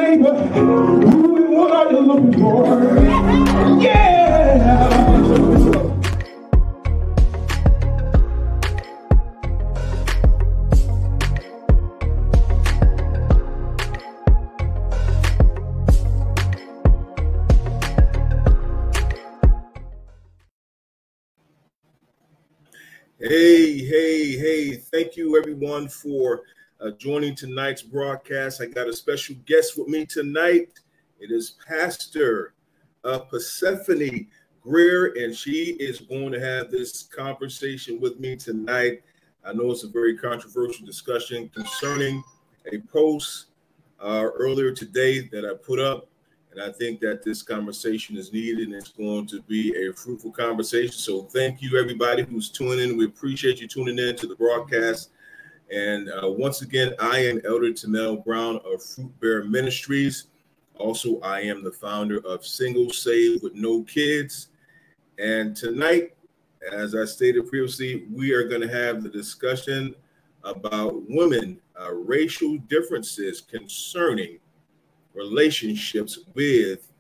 neighbor, who and what are you looking for? Yeah. Hey, thank you everyone for joining tonight's broadcast. I got a special guest with me tonight. It is Pastor Persephone Greer, and she is going to have this conversation with me tonight. I know it's a very controversial discussion concerning a post earlier today that I put up. And I think that this conversation is needed and it's going to be a fruitful conversation. So thank you, everybody who's tuning in. We appreciate you tuning in to the broadcast. And once again, I am Elder Tomell Brown of Fruit Bear Ministries. Also, I am the founder of Single Saved with No Kids. And tonight, as I stated previously, we are going to have the discussion about women, racial differences concerning relationships with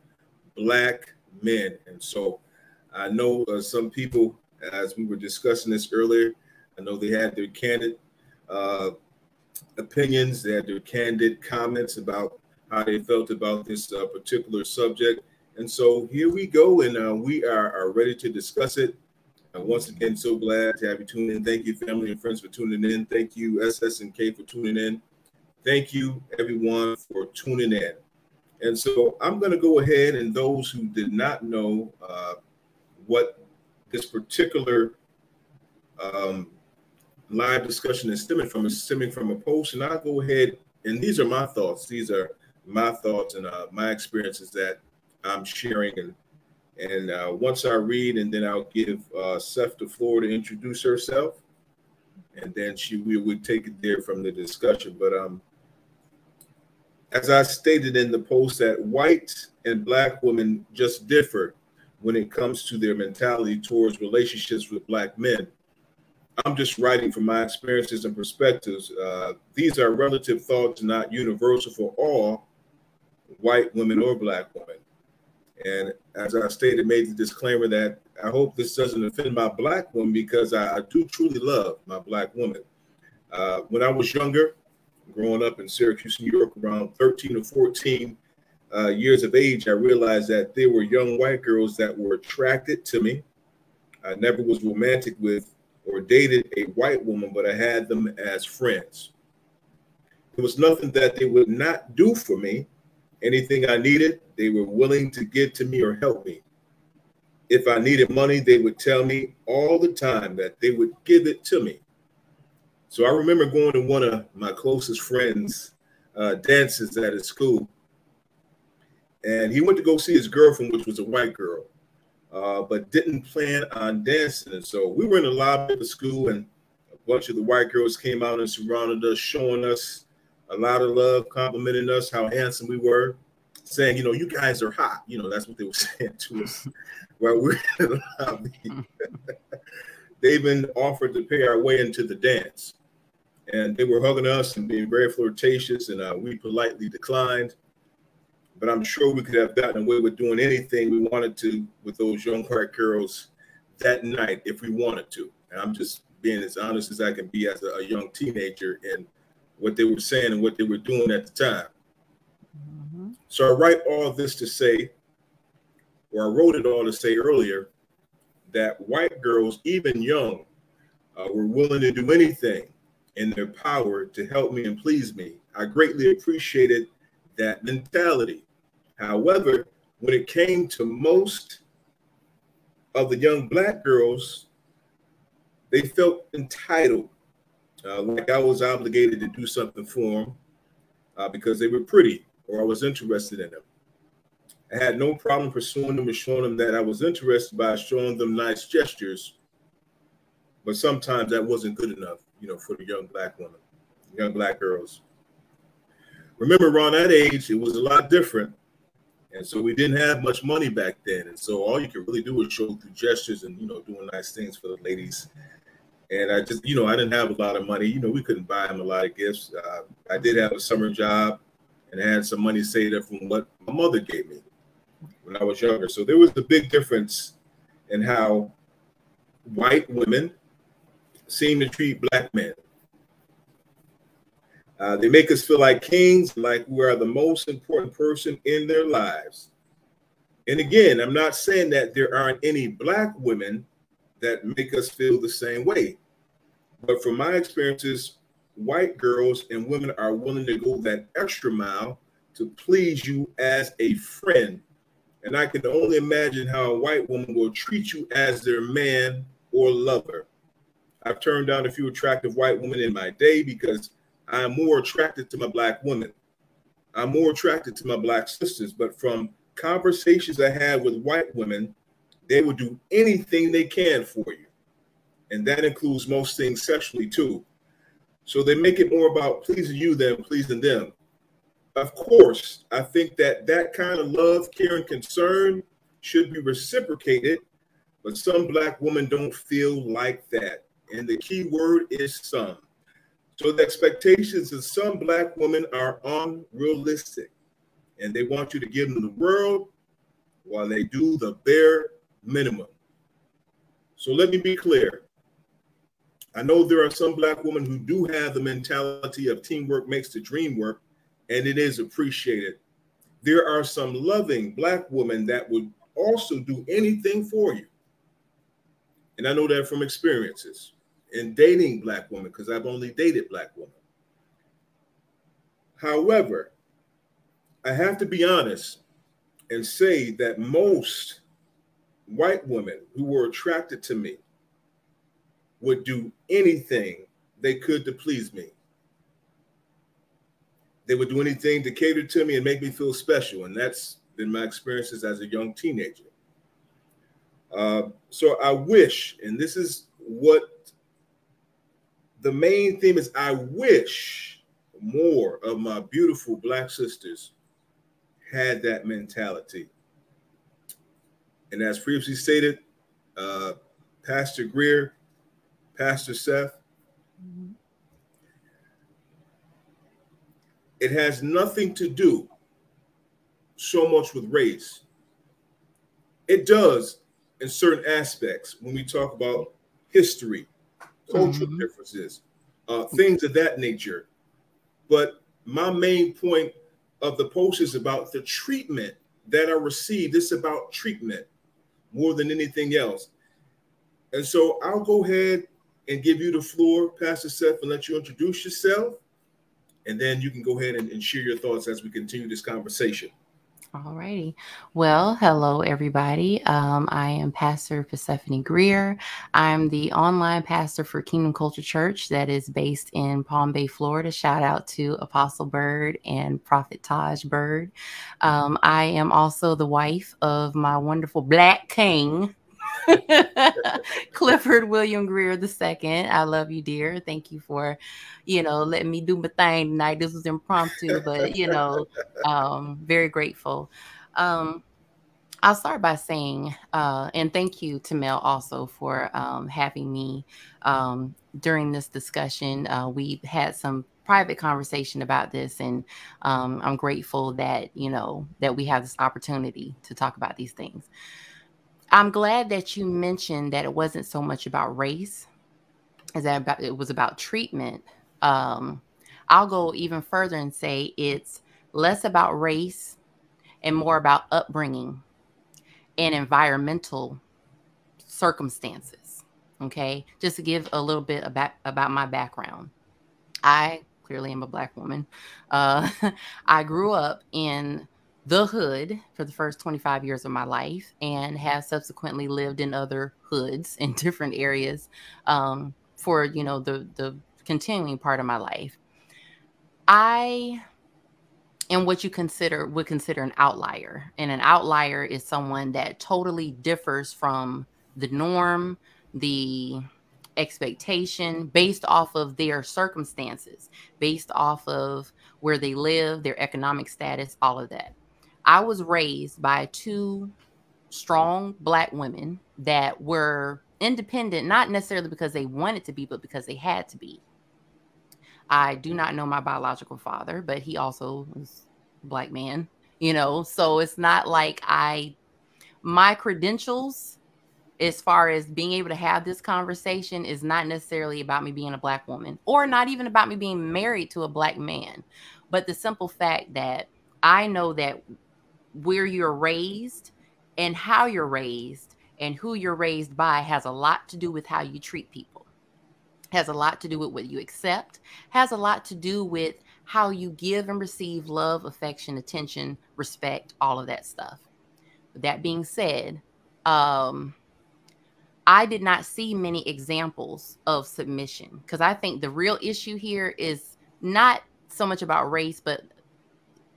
Black men. And so I know some people, as we were discussing this earlier, I know they had their candid opinions, they had their candid comments about how they felt about this particular subject. And so here we go, and we are ready to discuss it. Once again, so glad to have you tune in. Thank you, family and friends, for tuning in. Thank you, SS&K, for tuning in. Thank you, everyone, for tuning in. And so I'm going to go ahead, and those who did not know what this particular live discussion is stemming from a post, and I'll go ahead, and these are my thoughts. These are my thoughts and my experiences that I'm sharing. And once I read, and then I'll give Seth the floor to introduce herself, and then we would take it there from the discussion. But as I stated in the post, that white and Black women just differ when it comes to their mentality towards relationships with Black men. I'm just writing from my experiences and perspectives. These are relative thoughts, not universal for all white women or Black women. And as I stated, made the disclaimer that I hope this doesn't offend my Black woman, because I do truly love my Black woman. When I was younger, growing up in Syracuse, New York, around 13 or 14 years of age, I realized that there were young white girls that were attracted to me. I never was romantic with or dated a white woman, but I had them as friends. There was nothing that they would not do for me. Anything I needed, they were willing to give to me or help me. If I needed money, they would tell me all the time that they would give it to me. So I remember going to one of my closest friends' dances at his school, and he went to go see his girlfriend, which was a white girl, but didn't plan on dancing. And so we were in the lobby of the school, and a bunch of the white girls came out and surrounded us, showing us a lot of love, complimenting us how handsome we were, saying, you know, you guys are hot. You know, that's what they were saying to us while we were in the lobby. They even offered to pay our way into the dance. And they were hugging us and being very flirtatious, and we politely declined. But I'm sure we could have gotten away with doing anything we wanted to with those young white girls that night if we wanted to. And I'm just being as honest as I can be as a young teenager in what they were saying and what they were doing at the time. Mm-hmm. So I write all this to say, or I wrote it all to say earlier, that white girls, even young, were willing to do anything in their power to help me and please me. I greatly appreciated that mentality. However, when it came to most of the young Black girls, they felt entitled, like I was obligated to do something for them because they were pretty or I was interested in them. I had no problem pursuing them and showing them that I was interested by showing them nice gestures, but sometimes that wasn't good enough, you know, for the young Black women, young Black girls. Remember, around that age, it was a lot different. And so we didn't have much money back then. And so all you could really do was show through gestures and, you know, doing nice things for the ladies. And I just, you know, I didn't have a lot of money. You know, we couldn't buy them a lot of gifts. I did have a summer job and I had some money saved up from what my mother gave me when I was younger. So there was a big difference in how white women seem to treat black men. They make us feel like kings, like we are the most important person in their lives. And again, I'm not saying that there aren't any black women that make us feel the same way. But from my experiences, white girls and women are willing to go that extra mile to please you as a friend. And I can only imagine how a white woman will treat you as their man or lover. I've turned down a few attractive white women in my day because I'm more attracted to my black women. I'm more attracted to my black sisters. But from conversations I had with white women, they will do anything they can for you. And that includes most things sexually too. So they make it more about pleasing you than pleasing them. Of course, I think that that kind of love, care, and concern should be reciprocated, but some black women don't feel like that. And the key word is some. So the expectations of some black women are unrealistic, and they want you to give them the world while they do the bare minimum. So let me be clear. I know there are some black women who do have the mentality of teamwork makes the dream work, and it is appreciated. There are some loving black women that would also do anything for you. And I know that from experiences in dating black women, because I've only dated black women. However, I have to be honest and say that most white women who were attracted to me would do anything they could to please me. They would do anything to cater to me and make me feel special. And that's been my experiences as a young teenager. So I wish, and this is what the main theme is, I wish more of my beautiful black sisters had that mentality. And as previously stated, Pastor Greer, Pastor Seth, it has nothing to do so much with race. It does in certain aspects when we talk about history, cultural differences, things of that nature. But my main point of the post is about the treatment that I received. It's about treatment more than anything else. And so I'll go ahead and give you the floor, Pastor Seth, and let you introduce yourself. And then you can go ahead and share your thoughts as we continue this conversation. All righty. Well, hello, everybody. I am Pastor Persephone Greer. I'm the online pastor for Kingdom Culture Church that is based in Palm Bay, Florida. Shout out to Apostle Bird and Prophet Taj Bird. I am also the wife of my wonderful Black King, Clifford William Greer II. I love you, dear. Thank you for, letting me do my thing tonight. This was impromptu, but very grateful. I'll start by saying, and thank you, Tomell, also for having me during this discussion. We had some private conversation about this, and I'm grateful that that we have this opportunity to talk about these things. I'm glad that you mentioned that it wasn't so much about race as that it was about treatment. I'll go even further and say it's less about race and more about upbringing and environmental circumstances. Okay, just to give a little bit about my background. I clearly am a Black woman. I grew up in the hood for the first 25 years of my life and have subsequently lived in other hoods in different areas for, the continuing part of my life. I am what you would consider an outlier. And an outlier is someone that totally differs from the norm, the expectation, based off of their circumstances, based off of where they live, their economic status, all of that. I was raised by two strong Black women that were independent, not necessarily because they wanted to be, but because they had to be. I do not know my biological father, but he also was black man, you know, so it's not like my credentials as far as being able to have this conversation is not necessarily about me being a black woman or not even about me being married to a black man, but the simple fact that I know that where you're raised and how you're raised and who you're raised by has a lot to do with how you treat people, has a lot to do with what you accept, has a lot to do with how you give and receive love, affection, attention, respect, all of that stuff. With that being said, I did not see many examples of submission, because I think the real issue here is not so much about race, but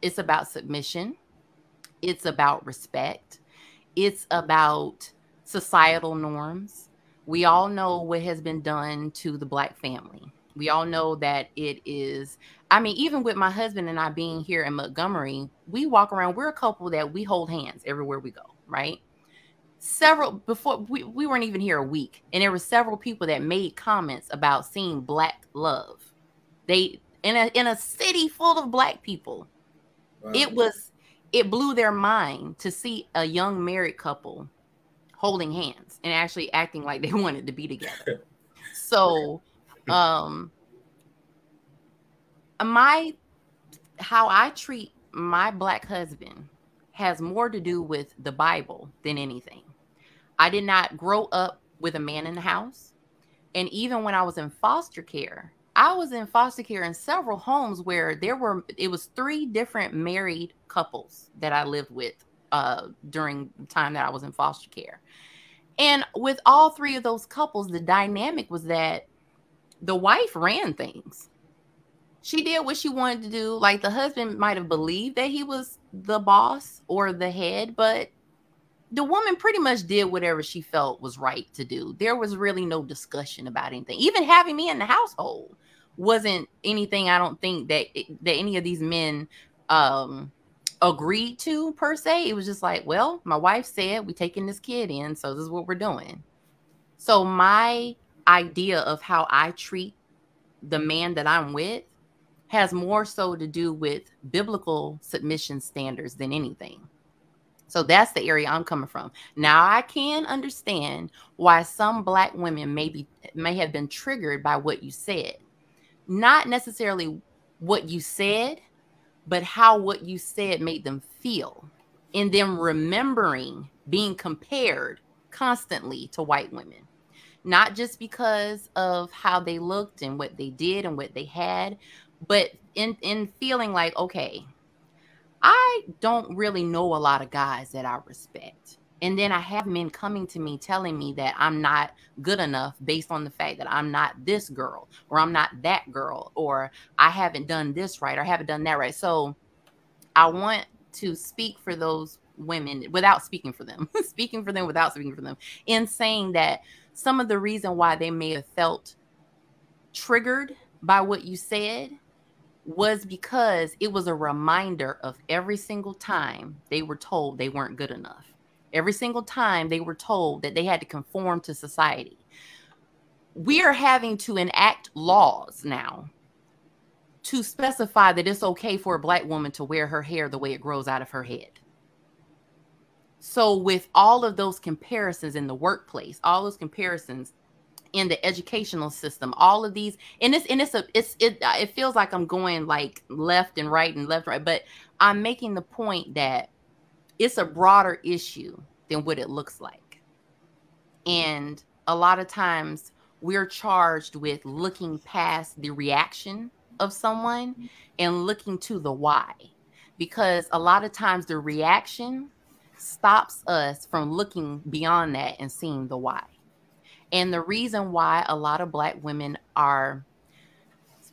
it's about submission. It's about respect. It's about societal norms. We all know what has been done to the black family. We all know that it is, I mean, even with my husband and I being here in Montgomery, we walk around, we're a couple that we hold hands everywhere we go, right? Before we weren't even here a week, and there were several people that made comments about seeing black love. They in a city full of black people. Wow. It blew their mind to see a young married couple holding hands and actually acting like they wanted to be together. So how I treat my black husband has more to do with the Bible than anything. I did not grow up with a man in the house. And even when I was in foster care, I was in foster care in several homes where it was 3 different married couples that I lived with during the time that I was in foster care. And with all 3 of those couples, the dynamic was that the wife ran things. She did what she wanted to do. Like, the husband might have believed that he was the boss or the head, but the woman pretty much did whatever she felt was right to do. There was really no discussion about anything. Even having me in the household wasn't anything, I don't think, that any of these men agreed to per se. It was just like, well, my wife said we're taking this kid in, so this is what we're doing. So my idea of how I treat the man that I'm with has more so to do with biblical submission standards than anything. So that's the area I'm coming from. Now, I can understand why some black women may have been triggered by what you said. Not necessarily what you said, but how what you said made them feel. And then remembering being compared constantly to white women. Not just because of how they looked and what they did and what they had, but in feeling like, okay, I don't really know a lot of guys that I respect. And then I have men coming to me telling me that I'm not good enough based on the fact that I'm not this girl, or I'm not that girl, or I haven't done this right, or haven't done that right. So I want to speak for those women without speaking for them, speaking for them without speaking for them, in saying that some of the reason why they may have felt triggered by what you said was because it was a reminder of every single time they were told they weren't good enough. Every single time they were told that they had to conform to society. We are having to enact laws now to specify that it's okay for a black woman to wear her hair the way it grows out of her head. So with all of those comparisons in the workplace, all those comparisons in the educational system, all of these, and it feels like I'm going like left and right, but I'm making the point that it's a broader issue than what it looks like. And a lot of times we're charged with looking past the reaction of someone and looking to the why, because a lot of times the reaction stops us from looking beyond that and seeing the why. And the reason why a lot of black women are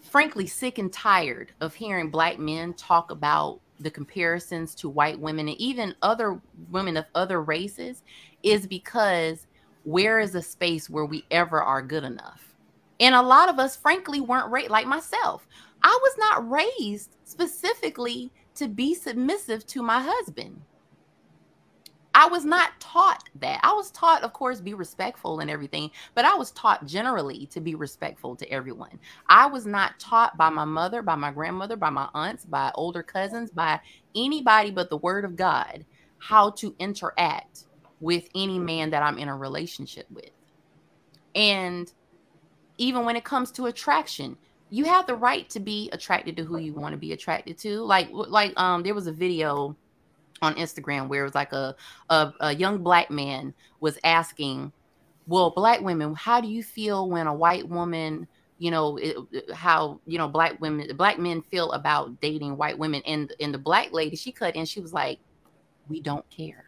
frankly sick and tired of hearing black men talk about the comparisons to white women and even other women of other races is because where is a space where we ever are good enough? And a lot of us frankly weren't raised, like myself. I was not raised specifically to be submissive to my husband. I was not taught that. I was taught, of course, be respectful and everything, but I was taught generally to be respectful to everyone. I was not taught by my mother, by my grandmother, by my aunts, by older cousins, by anybody but the word of God, how to interact with any man that I'm in a relationship with. And even when it comes to attraction, you have the right to be attracted to who you want to be attracted to. There was a video on Instagram where it was like a young black man was asking, well, black women, how do you feel when a white woman, how, black men feel about dating white women? And the black lady, she cut in, she was like, we don't care.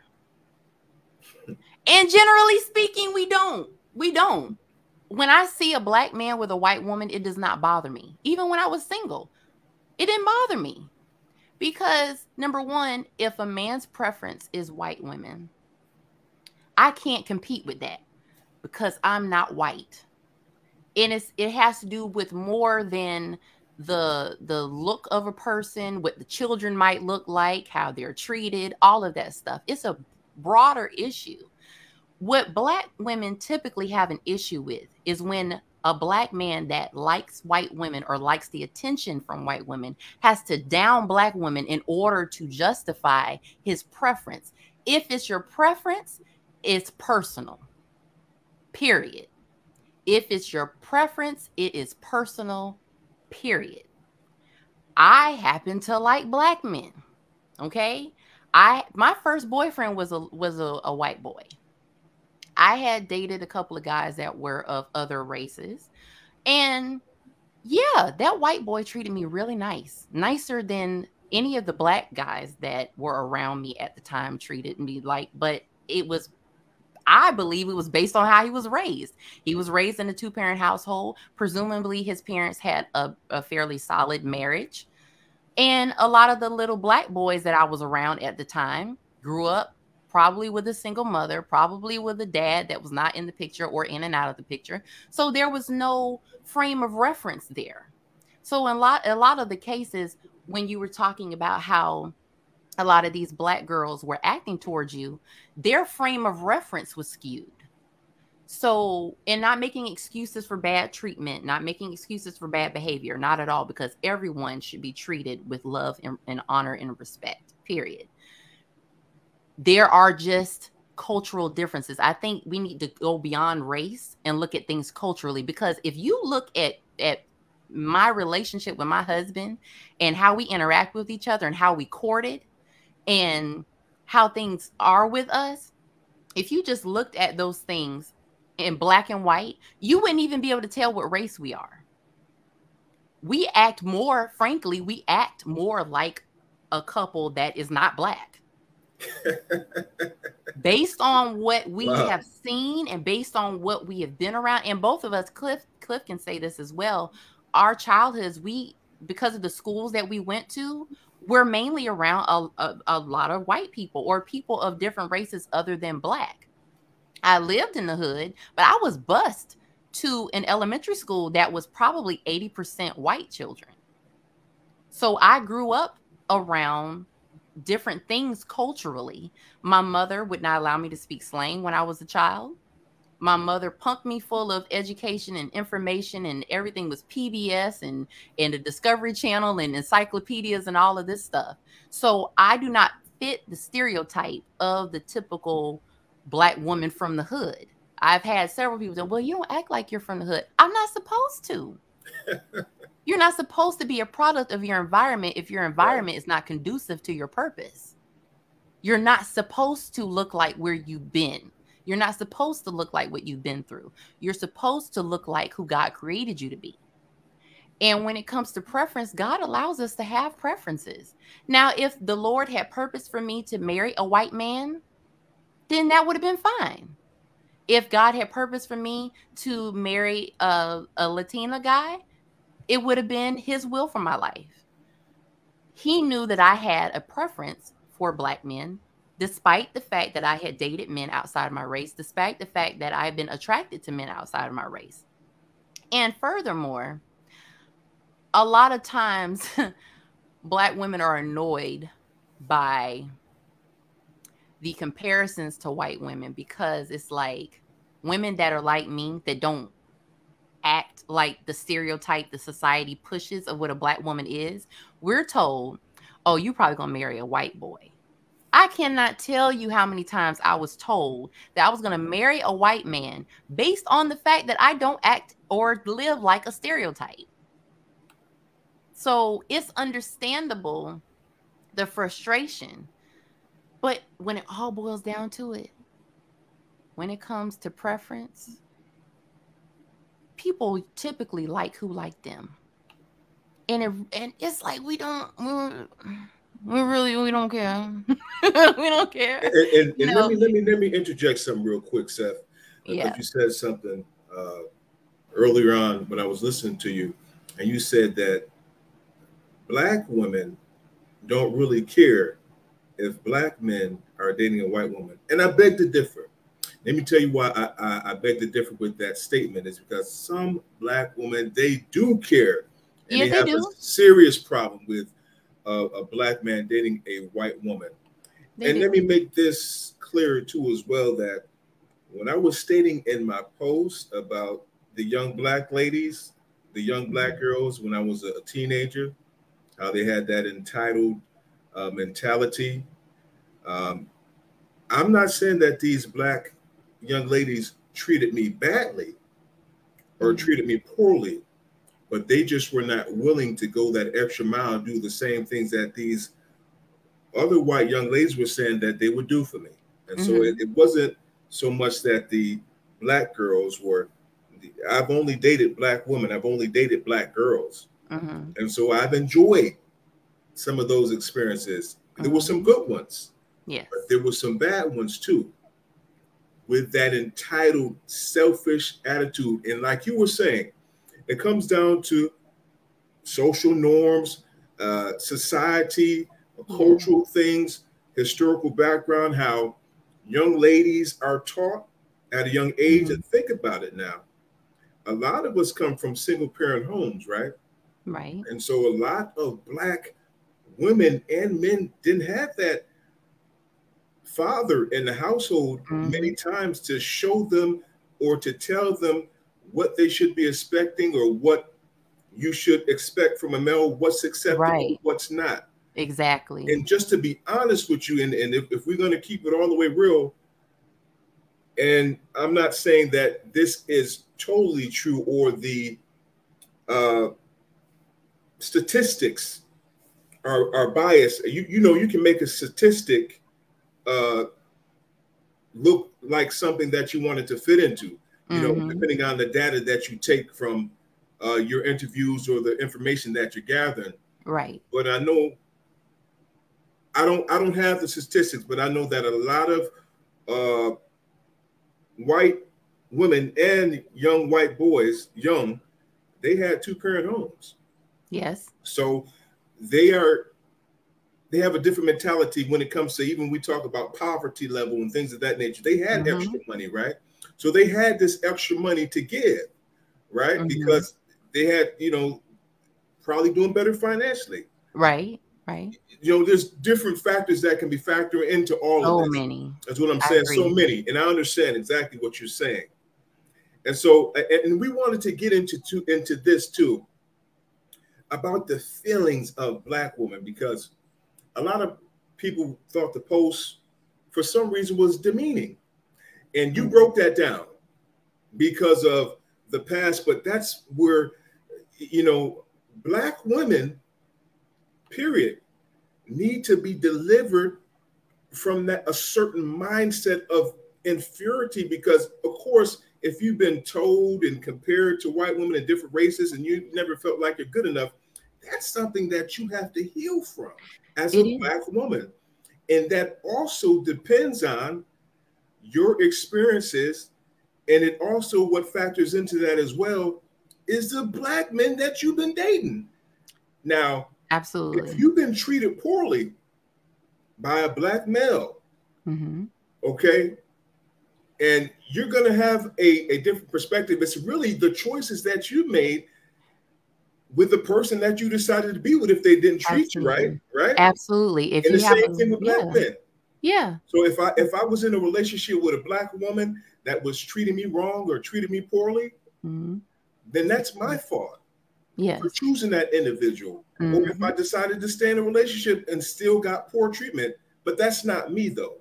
And generally speaking, we don't. When I see a black man with a white woman, it does not bother me. Even when I was single, it didn't bother me. Because number one, if a man's preference is white women, I can't compete with that because I'm not white. And it has to do with more than the look of a person, what the children might look like, how they're treated, all of that stuff. It's a broader issue. What black women typically have an issue with is when a black man that likes white women or likes the attention from white women has to down black women in order to justify his preference. If it's your preference, it's personal. Period. If it's your preference, it is personal. Period. I happen to like black men. Okay? My first boyfriend was a white boy. I had dated a couple of guys that were of other races. And yeah, that white boy treated me really nice. Nicer than any of the black guys that were around me at the time treated me like. But I believe it was based on how he was raised. He was raised in a 2-parent household. Presumably his parents had a fairly solid marriage. And a lot of the little black boys that I was around at the time grew up probably with a single mother, probably with a dad that was not in the picture or in and out of the picture. So there was no frame of reference there. So in a lot of the cases, when you were talking about how a lot of these black girls were acting towards you, their frame of reference was skewed. So, and not making excuses for bad treatment, not making excuses for bad behavior, not at all, because everyone should be treated with love and honor and respect, period. There are just cultural differences. I think we need to go beyond race and look at things culturally, because if you look at my relationship with my husband and how we interact with each other and how we courted and how things are with us, if you just looked at those things in black and white, you wouldn't even be able to tell what race we are. We act more like a couple that is not black. Based on what we have seen and based on what we have been around, and both of us, Cliff can say this as well, our childhoods, because of the schools that we went to, we're mainly around a lot of white people or people of different races other than black. I lived in the hood, but I was bused to an elementary school that was probably 80% white children. So I grew up around different things culturally. My mother would not allow me to speak slang when I was a child. My mother punked me full of education and information, and everything was PBS and the Discovery Channel and encyclopedias and all of this stuff. So I do not fit the stereotype of the typical black woman from the hood. I've had several people say, well, you don't act like you're from the hood. I'm not supposed to. You're not supposed to be a product of your environment if your environment is not conducive to your purpose. You're not supposed to look like where you've been. You're not supposed to look like what you've been through. You're supposed to look like who God created you to be. And when it comes to preference, God allows us to have preferences. Now, if the Lord had purpose for me to marry a white man, then that would have been fine. If God had purpose for me to marry a Latina guy, it would have been his will for my life. He knew that I had a preference for black men, despite the fact that I had dated men outside of my race, despite the fact that I had been attracted to men outside of my race. And furthermore, a lot of times black women are annoyed by the comparisons to white women, because it's like women that are like me that don't act like the stereotype the society pushes of what a black woman is. We're told, oh, you probably gonna marry a white boy. I cannot tell you how many times I was told that I was going to marry a white man based on the fact that I don't act or live like a stereotype. So it's understandable, the frustration. But when it all boils down to it, when it comes to preference, people typically like who like them. And it's like we don't we don't care. And let me interject something real quick, Seth, Yeah. because you said something earlier on when I was listening to you, and you said that black women don't really care if black men are dating a white woman, and I beg to differ. Let me tell you why I beg to differ with that statement. Is because some black women, they do care, and Yeah, they they have do. a serious problem with a black man dating a white woman. They And do. let me make this clear too as well, that when I was stating in my post about the young black ladies, the young black girls, when I was a teenager, how they had that entitled mentality. Um, I'm not saying that these black young ladies treated me badly or treated me poorly, but they just were not willing to go that extra mile and do the same things that these other white young ladies were saying that they would do for me. And so it wasn't so much that the black girls were, I've only dated black women, I've only dated black girls. And so I've enjoyed some of those experiences. There were some good ones, Yes. but there were some bad ones too, with that entitled, selfish attitude. And like you were saying, it comes down to social norms, society, cultural things, historical background, how young ladies are taught at a young age. And think about it now. A lot of us come from single parent homes, right? Right. And so a lot of black women and men didn't have that father in the household many times to show them or to tell them what they should be expecting or what you should expect from a male, what's acceptable, what's not. Exactly. And just to be honest with you, and if we're going to keep it all the way real, and I'm not saying that this is totally true or the statistics are biased. You know, you can make a statistic look like something that you wanted to fit into, you know, depending on the data that you take from your interviews or the information that you're gathering. Right. But I know I don't have the statistics, but I know that a lot of white women and young white boys, they had two-parent homes. Yes. So they have a different mentality when it comes to, even we talk about poverty level and things of that nature. They had extra money, right? So they had this extra money to give, right? Because they had, you know, probably doing better financially. Right. Right. You know, there's different factors that can be factored into all of this. So many. That's what I'm saying. So many. And I understand exactly what you're saying. And so, and we wanted to get into this too, about the feelings of black women, because a lot of people thought the post, for some reason, was demeaning. And you broke that down because of the past, but that's where, you know, black women, period, need to be delivered from that a certain mindset of inferiority. Because, of course, if you've been told and compared to white women in different races and you never felt like you're good enough, that's something that you have to heal from as a black woman. And that also depends on your experiences. And it also, what factors into that as well, is the black men that you've been dating. Now, absolutely, if you've been treated poorly by a black male, okay, and you're going to have a different perspective. It's really the choices that you made with the person that you decided to be with if they didn't treat you right, right? Absolutely. If and you the have same thing with black men. Yeah. So if I was in a relationship with a black woman that was treating me wrong or treating me poorly, Mm-hmm. then that's my fault for Yes. choosing that individual. Or if Mm-hmm. I decided to stay in a relationship and still got poor treatment, but that's not me though.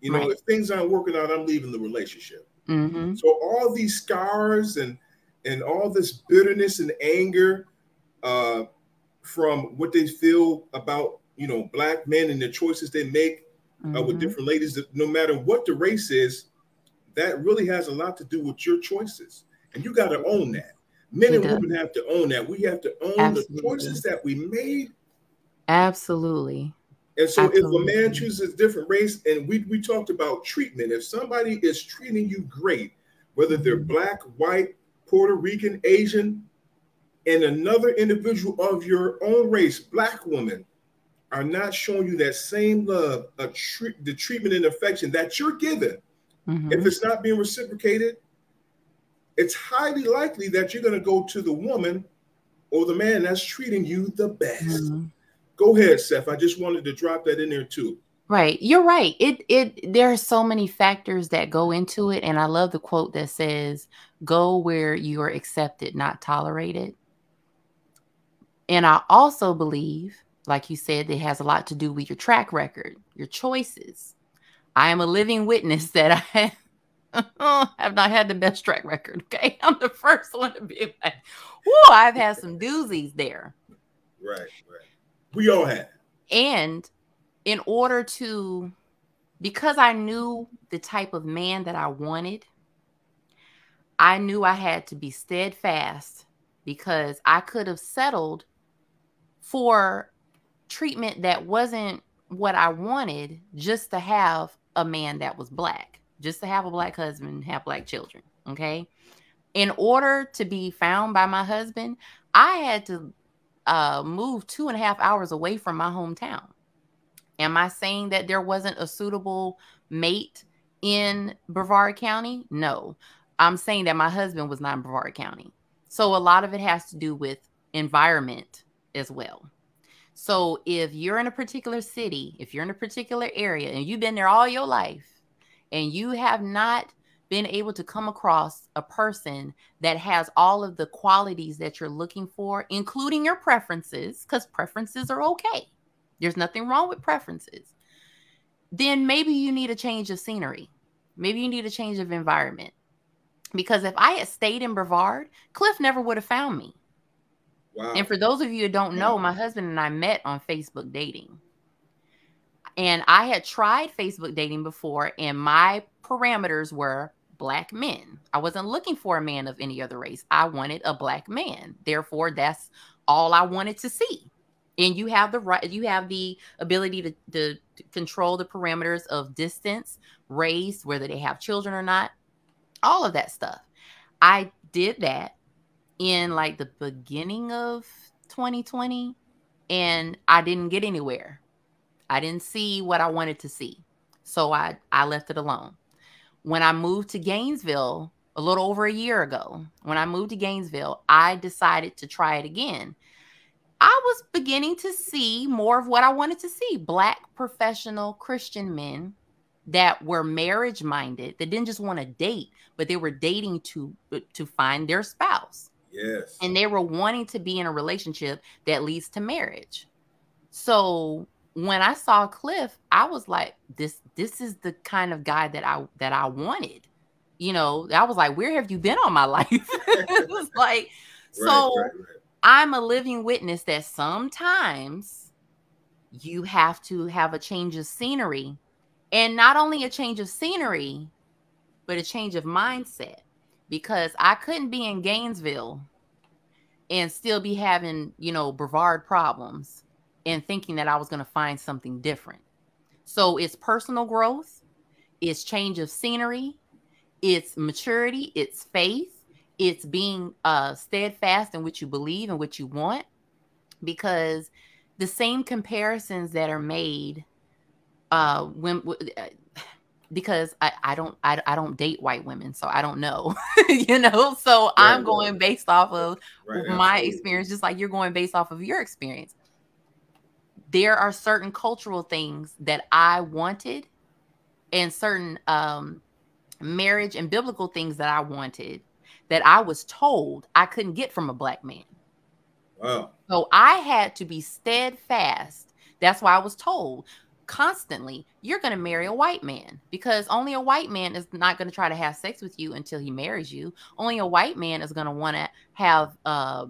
You know, Right. if things aren't working out, I'm leaving the relationship. Mm-hmm. So all these scars and all this bitterness and anger uh, from what they feel about, you know, black men and the choices they make with Mm-hmm. different ladies, that no matter what the race is, that really has a lot to do with your choices, and you got to own that. Men It and does. women have to own that. We have to own the choices Absolutely. that we made. Absolutely. And so if a man Absolutely. chooses a different race, and we talked about treatment, if somebody is treating you great, whether they're Mm-hmm. black, white, Puerto Rican, Asian, and another individual of your own race, black women, are not showing you that same love, the treatment and affection that you're given, if Mm-hmm. it's not being reciprocated, it's highly likely that you're going to go to the woman or the man that's treating you the best. Mm-hmm. Go ahead, Seth. I just wanted to drop that in there too. Right. You're right. There are so many factors that go into it. And I love the quote that says, go where you are accepted, not tolerated. And I also believe, like you said, it has a lot to do with your track record, your choices. I am a living witness that have not had the best track record. Okay. I'm the first one to be like, whoa, I've had some doozies there. Right, right. We all have. And in order to, because I knew the type of man that I wanted, I knew I had to be steadfast, because I could have settled for treatment that wasn't what I wanted, just to have a man that was black, just to have a black husband, have black children. Okay. In order to be found by my husband, I had to move 2.5 hours away from my hometown. Am I saying that there wasn't a suitable mate in Brevard County? No. I'm saying that my husband was not in Brevard County. So a lot of it has to do with environment as well. So if you're in a particular city, if you're in a particular area and you've been there all your life and you have not been able to come across a person that has all of the qualities that you're looking for, including your preferences, because preferences are okay. There's nothing wrong with preferences. Then maybe you need a change of scenery. Maybe you need a change of environment. Because if I had stayed in Brevard, Cliff never would have found me. Wow. And for those of you who don't know, my husband and I met on Facebook dating. And I had tried Facebook dating before, and my parameters were black men. I wasn't looking for a man of any other race. I wanted a black man. Therefore, that's all I wanted to see. And you have the right, you have the ability to control the parameters of distance, race, whether they have children or not, all of that stuff. I did that in like the beginning of 2020, and I didn't get anywhere. I didn't see what I wanted to see. So I left it alone. When I moved to Gainesville a little over a year ago, when I moved to Gainesville, I decided to try it again. I was beginning to see more of what I wanted to see. Black professional Christian men that were marriage minded, that didn't just want to date, but they were dating to find their spouse. Yes. And they were wanting to be in a relationship that leads to marriage. So when I saw Cliff, I was like, this is the kind of guy that I wanted. You know, I was like, where have you been all my life? It was like, so Right. I'm a living witness that sometimes you have to have a change of scenery, and not only a change of scenery, but a change of mindset, because I couldn't be in Gainesville and still be having, Brevard problems and thinking that I was going to find something different. So it's personal growth, it's change of scenery, it's maturity, it's faith, it's being steadfast in what you believe and what you want, because the same comparisons that are made because I don't date white women, so I don't know, so I'm going based off of my experience, just like you're going based off of your experience. there are certain cultural things that I wanted, and certain marriage and biblical things that I wanted, that I was told I couldn't get from a black man. Wow. So I had to be steadfast. That's why I was told constantly, you're going to marry a white man, because only a white man is not going to try to have sex with you until he marries you. Only a white man is going to want to have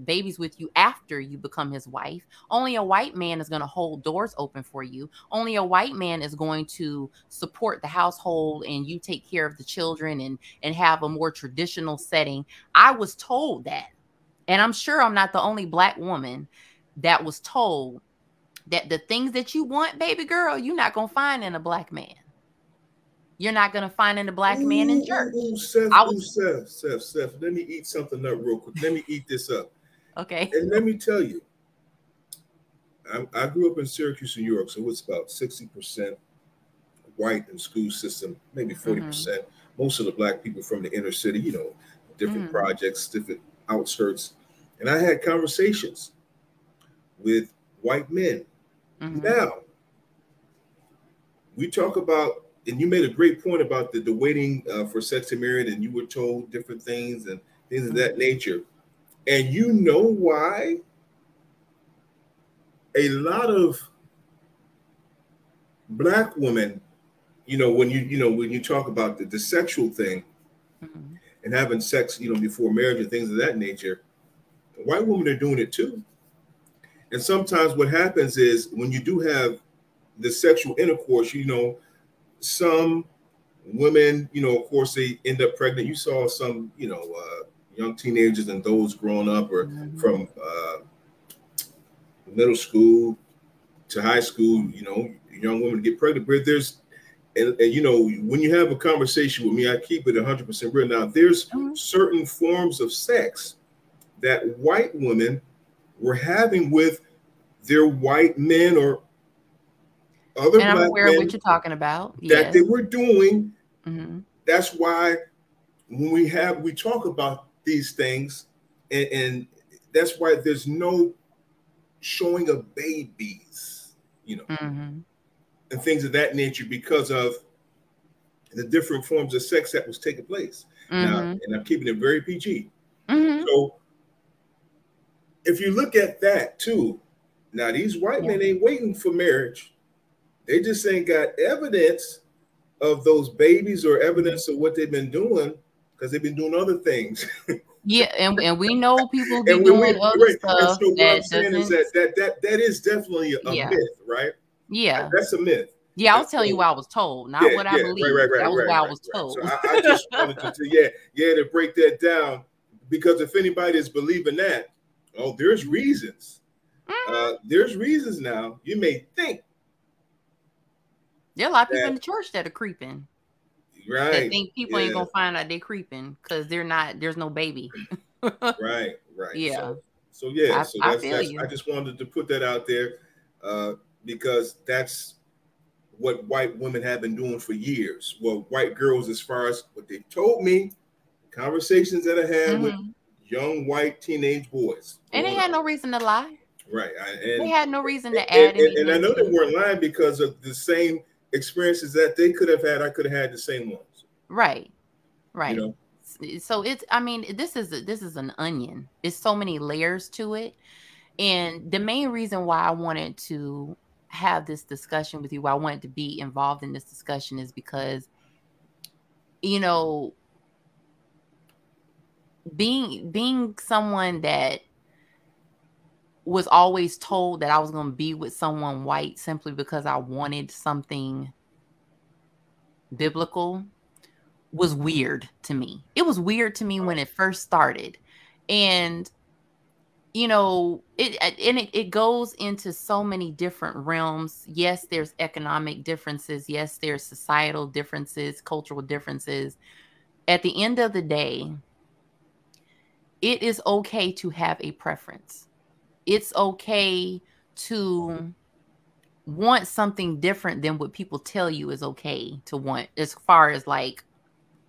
babies with you after you become his wife. Only a white man is going to hold doors open for you. Only a white man is going to support the household and you take care of the children and have a more traditional setting. I was told that. And I'm sure I'm not the only black woman that was told that the things that you want, baby girl, you're not going to find in a black man. You're not going to find in a black man in church. Seth, let me eat something up real quick. Let me eat this up. Okay. And let me tell you, I grew up in Syracuse, New York, so it's about 60% white in school system, maybe 40%. Most of the black people from the inner city, you know, different projects, different outskirts. And I had conversations with white men. Now, we talk about, and you made a great point about the waiting for sex to marry, and you were told different things and things of that nature. And you know why a lot of black women, you know, when you talk about the sexual thing and having sex, you know, before marriage and things of that nature, white women are doing it too. And sometimes what happens is when you do have the sexual intercourse, you know, some women, you know, of course, they end up pregnant. You saw some, you know, young teenagers and those growing up or from middle school to high school, you know, young women get pregnant. But there's, and you know, when you have a conversation with me, I keep it 100% real. Now, there's certain forms of sex that white women were having with their white men or other and black I'm aware men of what you're talking about. that they were doing. That's That's why when we talk about these things, and that's why there's no showing of babies, you know, and things of that nature because of the different forms of sex that was taking place. Now, and I'm keeping it very PG. So if you look at that too, now these white men ain't waiting for marriage. They just ain't got evidence of those babies or evidence of what they've been doing because they've been doing other things. And we know people be and doing other and stuff. so what I'm That saying is doesn't. that is definitely a myth, right? Yeah. That's a myth. Yeah, I And was telling you so- what I was told, not what I believe. That was what I was told. So I just wanted to break that down because if anybody is believing that, oh, there's reasons. There's reasons now. You may think there are a lot of people in the church that are creeping. right. That think people ain't gonna find out they're creeping because they're not. There's no baby. Right. Yeah. So yeah. I feel you. I just wanted to put that out there because that's what white women have been doing for years. Well, white girls, as far as what they told me, conversations that I had with young white teenage boys, and they had no reason to lie. Right. They had no reason to add anything. And I know they weren't lying because of the same experiences that they could have had. I could have had the same ones. Right. You know? So it's, I mean, this is an onion. It's so many layers to it. And the main reason why I wanted to have this discussion with you, why I wanted to be involved in this discussion is because, you know, being someone that was always told that I was going to be with someone white simply because I wanted something biblical was weird to me. It was weird to me when it first started. And, you know, it goes into so many different realms. Yes, there's economic differences. Yes, there's societal differences, cultural differences. At the end of the day, it is okay to have a preference. It's okay to want something different than what people tell you is okay to want, as far as like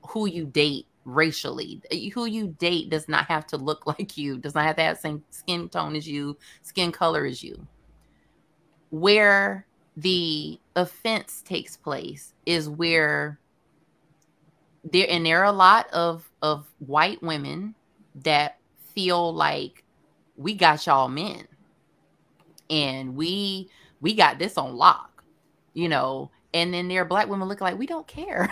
who you date racially. Who you date does not have to look like you, does not have to have the same skin tone as you, skin color as you. Where the offense takes place is where there are a lot of white women that feel like we got y'all men and we got this on lock, you know. And then there are black women looking like, we don't care.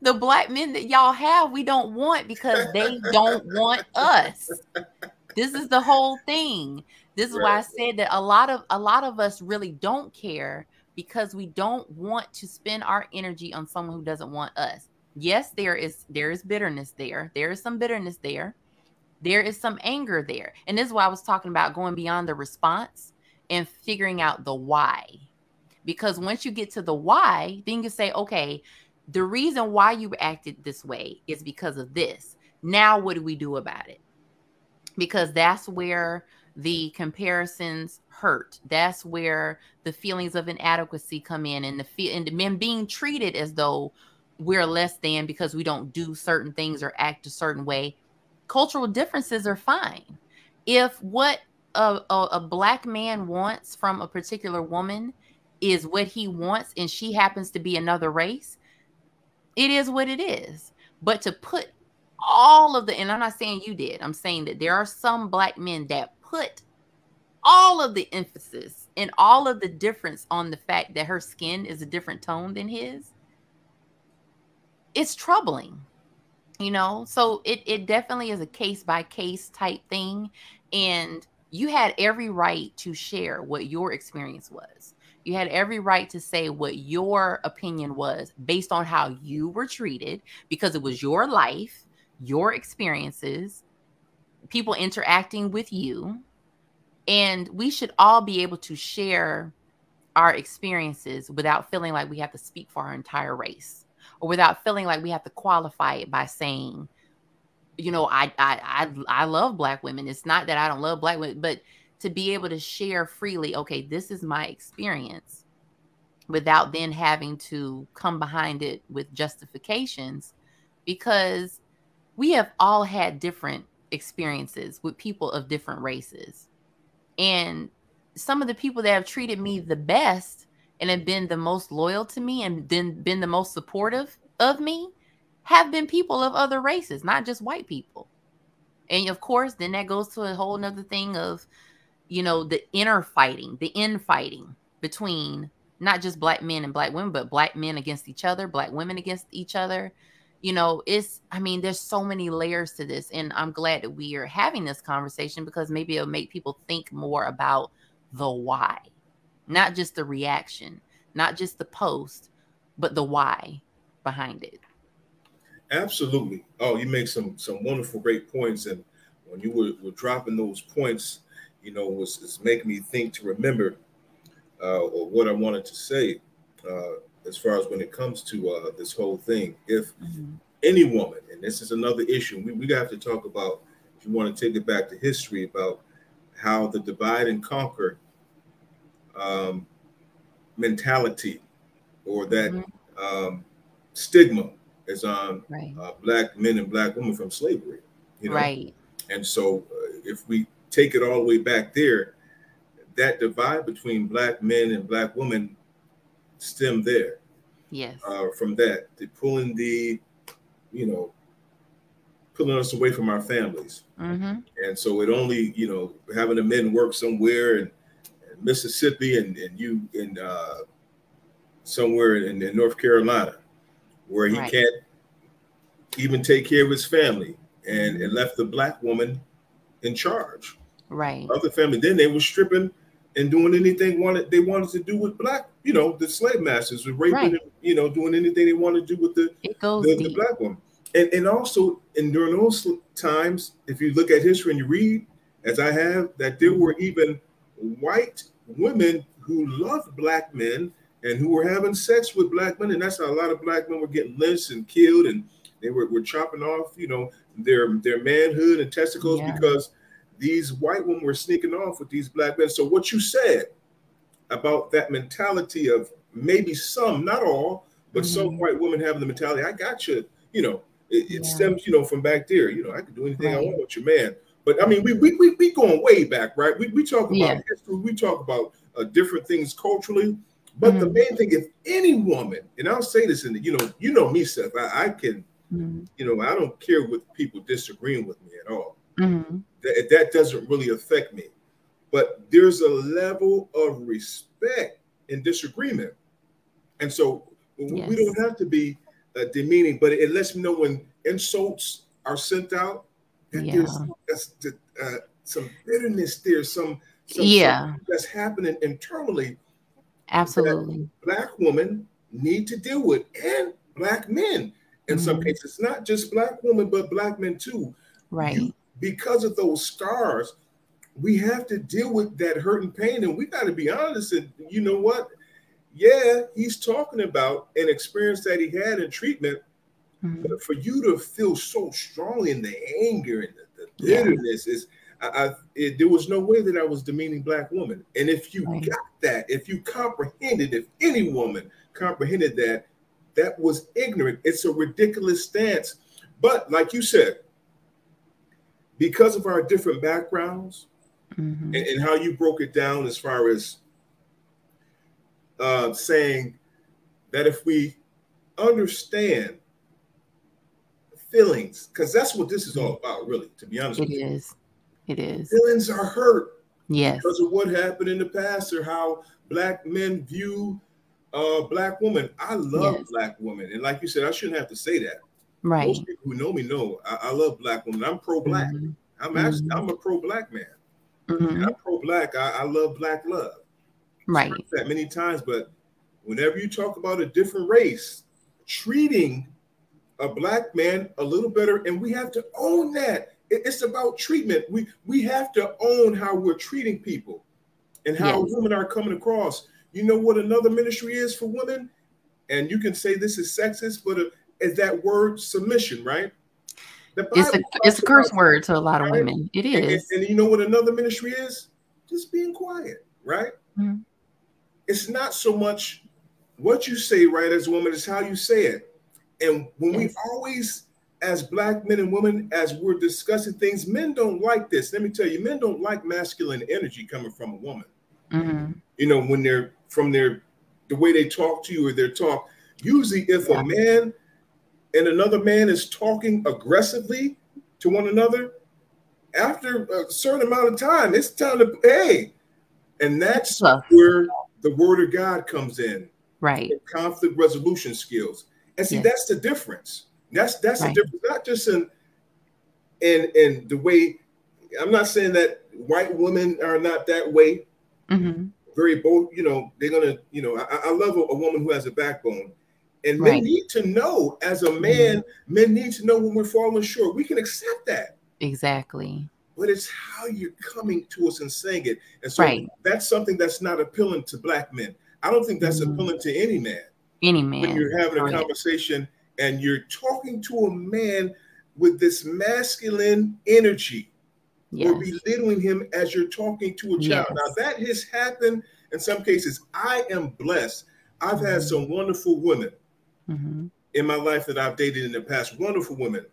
The black men that y'all have, we don't want because they don't want us. This is the whole thing. This is why I said that a lot of us really don't care because we don't want to spend our energy on someone who doesn't want us. Yes, there is bitterness there. There is some bitterness there. There is some anger there. And this is why I was talking about going beyond the response and figuring out the why. Because once you get to the why, then you can say, okay, the reason why you acted this way is because of this. Now, what do we do about it? Because that's where the comparisons hurt. That's where the feelings of inadequacy come in, and the men being treated as though we're less than because we don't do certain things or act a certain way. Cultural differences are fine. If what a black man wants from a particular woman is what he wants and she happens to be another race, it is what it is. But to put all of the, and I'm not saying you did, I'm saying that there are some black men that put all of the emphasis and all of the difference on the fact that her skin is a different tone than his. It's troubling, you know? So it definitely is a case by case type thing. And you had every right to share what your experience was. You had every right to say what your opinion was based on how you were treated, because it was your life, your experiences, people interacting with you. And we should all be able to share our experiences without feeling like we have to speak for our entire race, or without feeling like we have to qualify it by saying, you know, I love black women. It's not that I don't love black women, but to be able to share freely, okay, this is my experience, without then having to come behind it with justifications, because we have all had different experiences with people of different races. And some of the people that have treated me the best and have been the most loyal to me and then been the most supportive of me have been people of other races, not just white people. And of course, then that goes to a whole nother thing of, you know, the infighting between not just black men and black women, but black men against each other, black women against each other. You know, there's so many layers to this. And I'm glad that we are having this conversation, because maybe it'll make people think more about the why, not just the reaction, not just the post, but the why behind it. Absolutely. Oh, you make some wonderful, great points. And when you were dropping those points, you know, it's making me think to remember or what I wanted to say as far as when it comes to this whole thing. If any woman, and this is another issue, we have to talk about, if you want to take it back to history, about how the divide and conquer mentality, or that stigma is on black men and black women from slavery, you know? Right. And so if we take it all the way back there, that divide between black men and black women stemmed there. Yes. From that, the pulling us away from our families. And so it only, you know, having the men work somewhere in Mississippi and you in somewhere in North Carolina, where he can't even take care of his family, and left the black woman in charge. Right. Other family, then they were stripping and doing anything they wanted to do with black, you know, the slave masters were raping, you know, doing anything they wanted to do with the black woman. And also, and during those times, if you look at history and you read, as I have, that there were even white women who loved black men and who were having sex with black men. And that's how a lot of black men were getting lynched and killed. And they were chopping off, you know, their manhood and testicles because these white women were sneaking off with these black men. So what you said about that mentality of maybe some, not all, but some white women having the mentality, I got you, you know, it stems, you know, from back there. You know, I can do anything I want with your man. But I mean, we going way back, right? We talk about Yeah. history, we talk about different things culturally. But the Mm-hmm. main thing, if any woman, and I'll say this, and you know me, Seth, I can, Mm-hmm. I don't care with people disagreeing with me at all. Mm-hmm. That doesn't really affect me. But there's a level of respect in disagreement, and so we Yes. don't have to be demeaning. But it lets me know when insults are sent out that there's Yeah. some bitterness there, something Yeah. that's happening internally that Absolutely. Black women need to deal with, and Black men. In some Mm-hmm. cases, not just Black women, but Black men too. Right. Because of those scars, we have to deal with that hurt and pain, and we got to be honest. And you know what? Yeah, he's talking about an experience that he had in treatment, Mm-hmm. but for you to feel so strongly in the anger and the Yeah. bitterness is, there was no way that I was demeaning Black woman. And if you Right. got that, if you comprehended, if any woman comprehended that, that was ignorant. It's a ridiculous stance. But like you said, because of our different backgrounds Mm-hmm. and how you broke it down as far as saying that if we understand feelings, because that's what this is all about, really, to be honest It with you. is. It is. Feelings are hurt Yes. because of what happened in the past or how Black men view Black women. I love Yes. Black women. And like you said, I shouldn't have to say that. Right. Most people who know me know I love Black women. I'm pro-Black. Mm-hmm. I'm a pro-Black man. Mm-hmm. I'm pro-Black. I love Black love. Right. Expressed that many times, but whenever you talk about a different race, treating a Black man a little better, and we have to own that. It's about treatment. We have to own how we're treating people and how Yes. women are coming across. You know what another ministry is for women? And you can say this is sexist, but is that word submission, right? The Bible It's a talks curse about word to a lot that, of right? women. It And, is. and you know what another ministry is? Just being quiet, right? Mm-hmm. It's not so much what you say, right, as a woman, it's how you say it. And when we Yes. always, as Black men and women, as we're discussing things, men don't like this. Let me tell you, men don't like masculine energy coming from a woman. Mm-hmm. You know, when they're from the way they talk to you or their talk. Usually, if a Yeah. man and another man is talking aggressively to one another, after a certain amount of time, it's time to, hey. And that's Tough. where the word of God comes in. Right. Conflict resolution skills. And see, Yes. that's the difference. That's the Right. difference, not just in the way. I'm not saying that white women are not that way. Mm-hmm. Very bold, they're gonna, I love a woman who has a backbone. And men Right. need to know, as a Mm-hmm. man, men need to know when we're falling short. We can accept that. Exactly. But it's how you're coming to us and saying it. And so Right. that's something that's not appealing to Black men. I don't think that's Mm-hmm. appealing to any man. Any When man. you're having a Correct. conversation and you're talking to a man with this masculine energy, or Yes. belittling him as you're talking to a child. Yes. Now, that has happened in some cases. I am blessed. I've had Mm-hmm. some wonderful women Mm-hmm. in my life that I've dated in the past, wonderful women.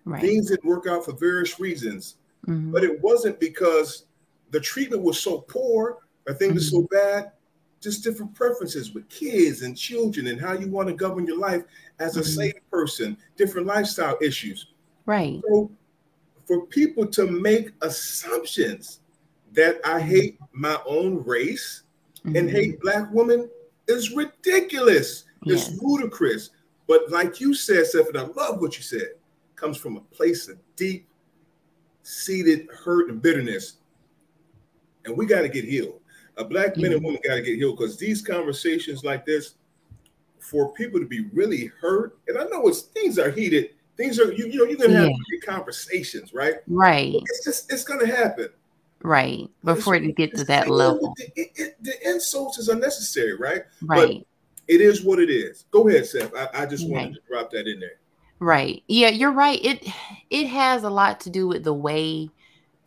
Right. Things didn't work out for various reasons, Mm-hmm. but it wasn't because the treatment was so poor or things were so bad. Just different preferences with kids and children and how you want to govern your life as a saved person, different lifestyle issues. Right. So for people to make assumptions that I hate my own race and hate Black women is ridiculous. Yes. It's ludicrous. But like you said, Steph, and I love what you said, comes from a place of deep seated hurt and bitterness. And we got to get healed. Black men and women got to get healed, because these conversations like this, for people to be really hurt, and I know things are heated. Things are, you're going to have heated conversations, right? Right. It's going to happen. Right. Before it get to that Same level. the insults is unnecessary, right? Right. But it is what it is. Go ahead, Seth. I just wanted to drop that in there. Right. Yeah, you're right. It has a lot to do with the way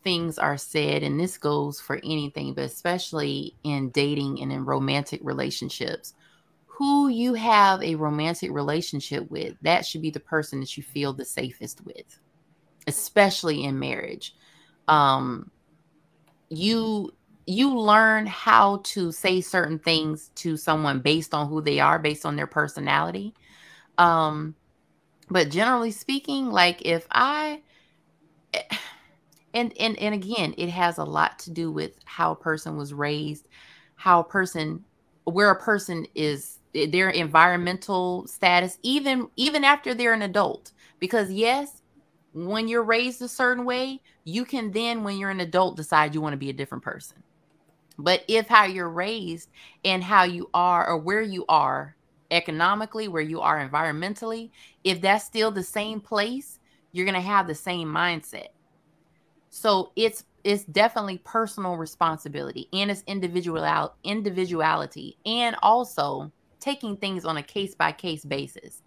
things are said, and this goes for anything, but especially in dating and in romantic relationships. Who you have a romantic relationship with, that should be the person that you feel the safest with, especially in marriage. um, you learn how to say certain things to someone based on who they are, based on their personality. But generally speaking, like if I and again, it has a lot to do with how a person was raised, how a person, where a person is, their environmental status, even after they're an adult. Because yes, when you're raised a certain way, you can then, when you're an adult, decide you want to be a different person. But if how you're raised and how you are, or where you are economically, where you are environmentally, if that's still the same place, you're going to have the same mindset. So it's definitely personal responsibility, and it's individuality, and also taking things on a case by case basis.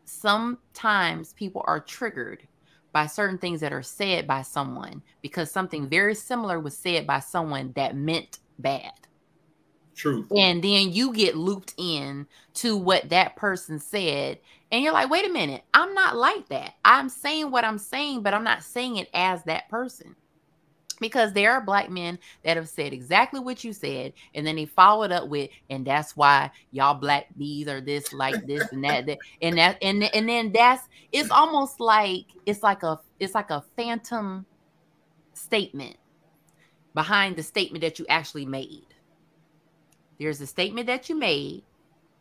Sometimes people are triggered by certain things that are said by someone because something very similar was said by someone that meant bad. Truth. And then you get looped in to what that person said. And you're like, wait a minute, I'm not like that. I'm saying what I'm saying, but I'm not saying it as that person. Because there are Black men that have said exactly what you said, and then they follow it up with, and that's why y'all Black these are this, like this and that, and then that's, it's almost like it's like a phantom statement behind the statement that you actually made. There's a statement that you made,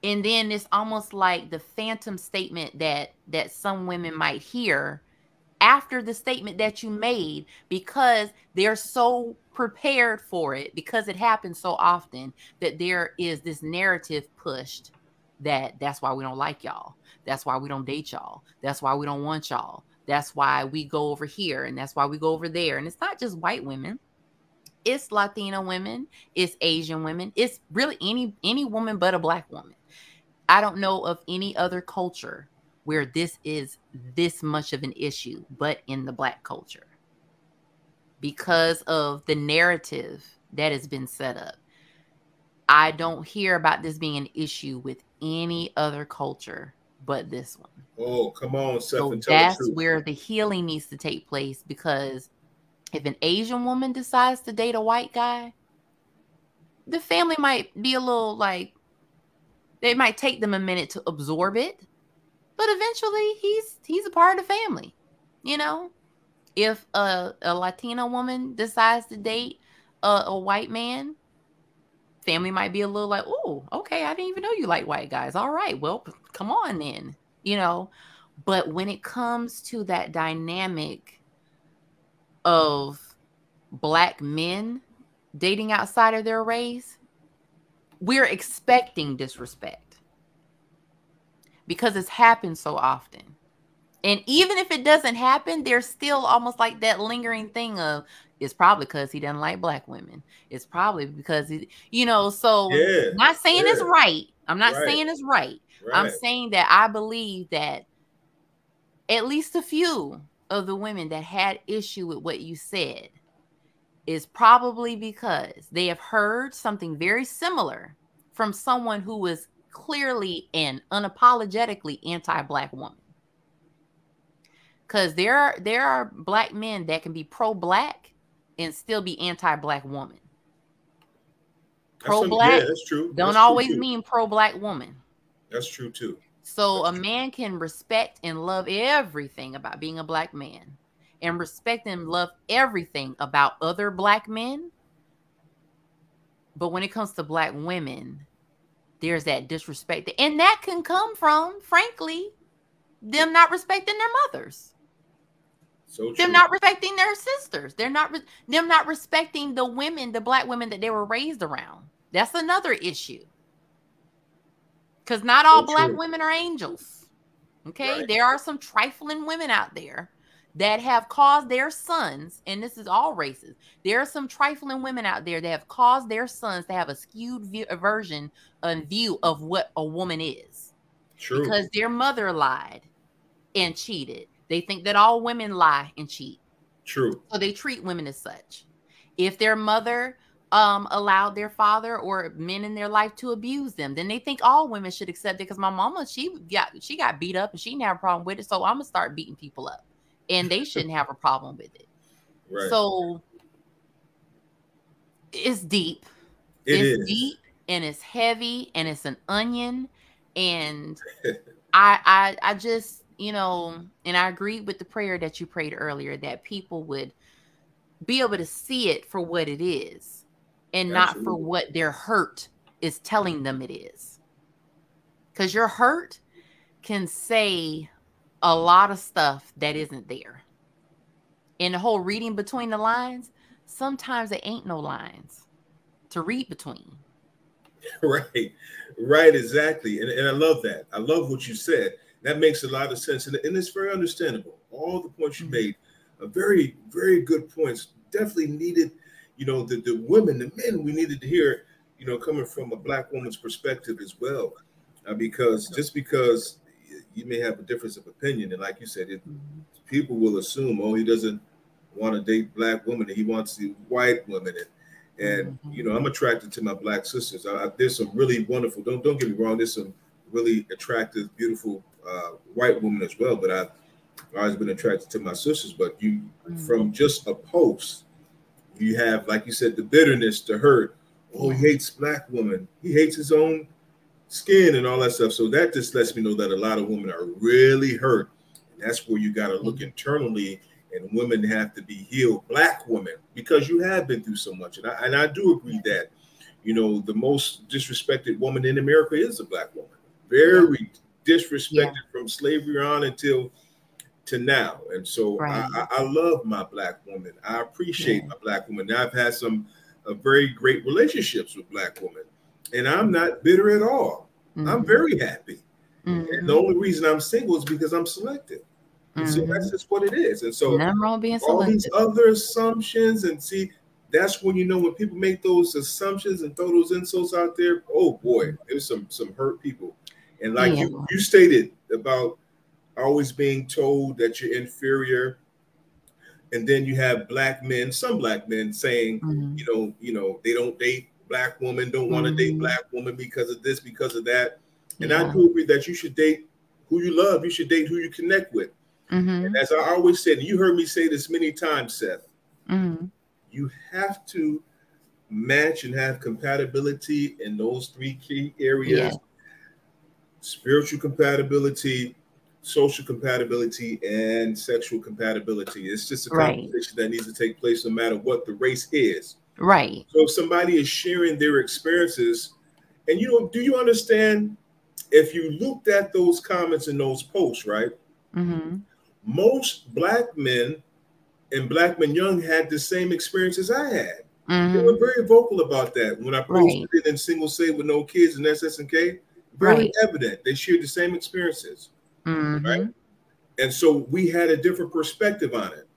and then it's almost like the phantom statement that some women might hear after the statement that you made, because they're so prepared for it, because it happens so often, that there is this narrative pushed that's why we don't like y'all. That's why we don't date y'all. That's why we don't want y'all. That's why we go over here, and that's why we go over there. And it's not just white women. It's Latino women. It's Asian women. It's really any woman but a Black woman. I don't know of any other culture where this is this much of an issue, but in the Black culture, because of the narrative that has been set up. I don't hear about this being an issue with any other culture but this one. Oh, come on, Seth, So and tell the that's truth. where the healing needs to take place, because if an Asian woman decides to date a white guy, the family might be a little like, it might take them a minute to absorb it. But eventually, he's a part of the family. You know, if a Latina woman decides to date a white man, family might be a little like, oh, okay, I didn't even know you like white guys. All right, well, come on then. You know, but when it comes to that dynamic of Black men dating outside of their race, we're expecting disrespect, because it's happened so often. And even if it doesn't happen, there's still almost like that lingering thing of, it's probably because he doesn't like Black women. It's probably because he, so Yeah, not saying it's right. I'm not right, saying it's right. I'm right. saying that I believe that at least a few of the women that had issue with what you said is probably because they have heard something very similar from someone who was clearly and unapologetically anti-Black woman. Because there are Black men that can be pro-Black and still be anti-Black woman. Pro-Black, yeah, that's true. don't That's always true too. mean pro-Black woman. That's true too. So That's a man can respect and love everything about being a Black man, and respect and love everything about other Black men. But when it comes to Black women, there's that disrespect. And that can come from, frankly, them not respecting their mothers. so Them true. not respecting their sisters. Them not respecting the women, the Black women that they were raised around. That's another issue. Because not all Black women are angels. Okay? Right. There are some trifling women out there that have caused their sons, and this is all races. There are some trifling women out there that have caused their sons to have a skewed version and view of what a woman is. True. Because their mother lied and cheated. They think that all women lie and cheat. True. So they treat women as such. If their mother allowed their father or men in their life to abuse them, then they think all women should accept it, because my mama, she got beat up and she didn't have a problem with it, so I'm gonna start beating people up, and they shouldn't have a problem with it. Right. So it's deep. It It's is. deep and it's heavy and it's an onion. And I just, and I agree with the prayer that you prayed earlier, that people would be able to see it for what it is and not for Absolutely. what their hurt is telling them it is. Because your hurt can say a lot of stuff that isn't there. In the whole reading between the lines, sometimes there ain't no lines to read between. Right. Right. Exactly. And I love that. I love what you said. That makes a lot of sense. And it's very understandable. All the points you made are very, very good points. Definitely needed, the women, the men, we needed to hear, coming from a Black woman's perspective as well. Because just because you may have a difference of opinion, and like you said, people will assume, oh, he doesn't want to date Black women, he wants the white women. And I'm attracted to my Black sisters. There's some really wonderful. Don't get me wrong. There's some really attractive, beautiful white women as well. But I've always been attracted to my sisters. But from just a post, you have, like you said, the bitterness, the hurt. Oh, he hates Black women. He hates his own skin and all that stuff. So that just lets me know that a lot of women are really hurt. And that's where you got to look internally. And women have to be healed, Black women, because you have been through so much. And I do agree that, the most disrespected woman in America is a Black woman. Very disrespected from slavery on until to now. And so I love my Black woman. I appreciate my Black woman. Now I've had some very great relationships with Black women. And I'm not bitter at all. I'm very happy. And the only reason I'm single is because I'm selective. And so that's just what it is. And so all these other assumptions, and see, that's when when people make those assumptions and throw those insults out there, oh boy, there's some hurt people. And like you stated about always being told that you're inferior. And then you have Black men, some Black men saying, they don't date Black women, don't want to date Black women because of this, because of that. And I do agree that you should date who you love. You should date who you connect with. And as I always said, and you heard me say this many times, Seth, you have to match and have compatibility in those three key areas: spiritual compatibility, social compatibility, and sexual compatibility. It's just a conversation that needs to take place no matter what the race is. Right. So if somebody is sharing their experiences, and do you understand, if you looked at those comments and those posts, right? Most Black men and Black men young had the same experiences I had. They were very vocal about that. When I posted it in Single Save with No Kids and SSNK, very evident. They shared the same experiences. Right? And so we had a different perspective on it.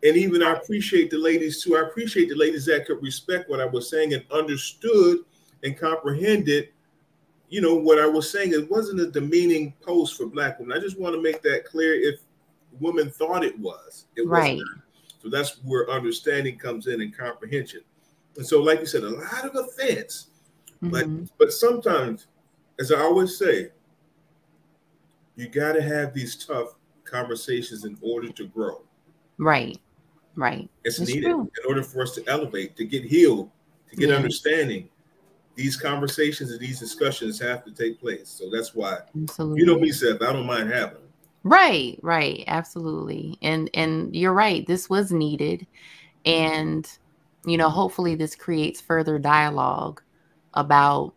And even I appreciate the ladies too. I appreciate the ladies that could respect what I was saying and understood and comprehended what I was saying. It wasn't a demeaning post for Black women. I just want to make that clear. If women thought it was, it wasn't. So that's where understanding comes in and comprehension. And so, like you said, a lot of offense, but sometimes, as I always say, you got to have these tough conversations in order to grow. Right. It's needed in order for us to elevate, to get healed, to get understanding. These conversations and these discussions have to take place. So that's why, me, Seth, I don't mind having them. Right. Absolutely. And you're right. This was needed. And, hopefully this creates further dialogue about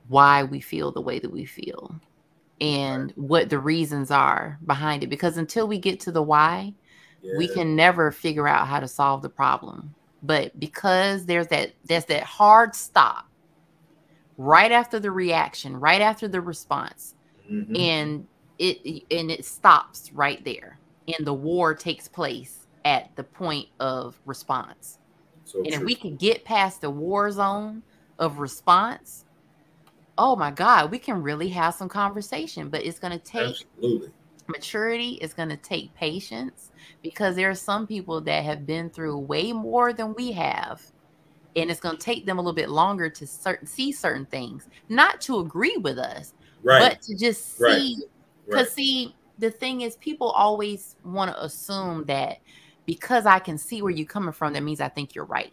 why we feel the way that we feel and what the reasons are behind it. Because until we get to the why, we can never figure out how to solve the problem. But because there's that hard stop right after the reaction, right after the response, and it stops right there, and the war takes place at the point of response. And if we can get past the war zone of response, oh my God, we can really have some conversation. But it's going to take maturity. It's going to take patience, because there are some people that have been through way more than we have. And it's going to take them a little bit longer to see certain things, not to agree with us, but to just see. Because see, the thing is, people always want to assume that because I can see where you're coming from, that means I think you're right.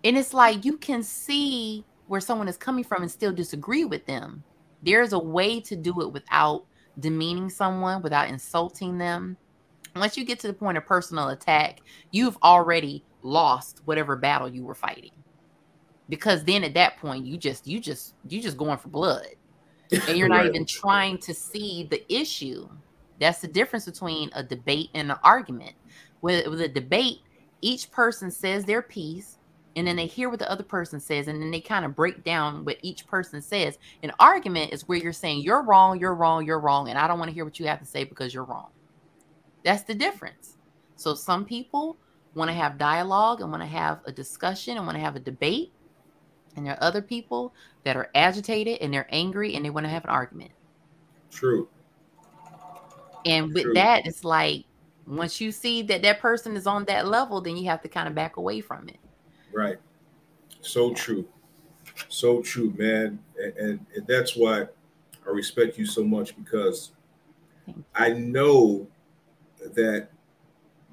And it's like, you can see where someone is coming from and still disagree with them. There's a way to do it without demeaning someone, without insulting them. Once you get to the point of personal attack, you've already lost whatever battle you were fighting. Because then at that point, you just going for blood. And you're not even trying to see the issue. That's the difference between a debate and an argument. With a debate, each person says their piece, and then they hear what the other person says, and then they kind of break down what each person says. An argument is where you're saying, you're wrong, you're wrong, you're wrong, and I don't want to hear what you have to say because you're wrong. That's the difference. So some people want to have dialogue and want to have a discussion and want to have a debate. And there are other people that are agitated and they're angry and they want to have an argument. True. And with that, it's like, once you see that that person is on that level, then you have to kind of back away from it. Right. So true. So true, man. And that's why I respect you so much, because I know that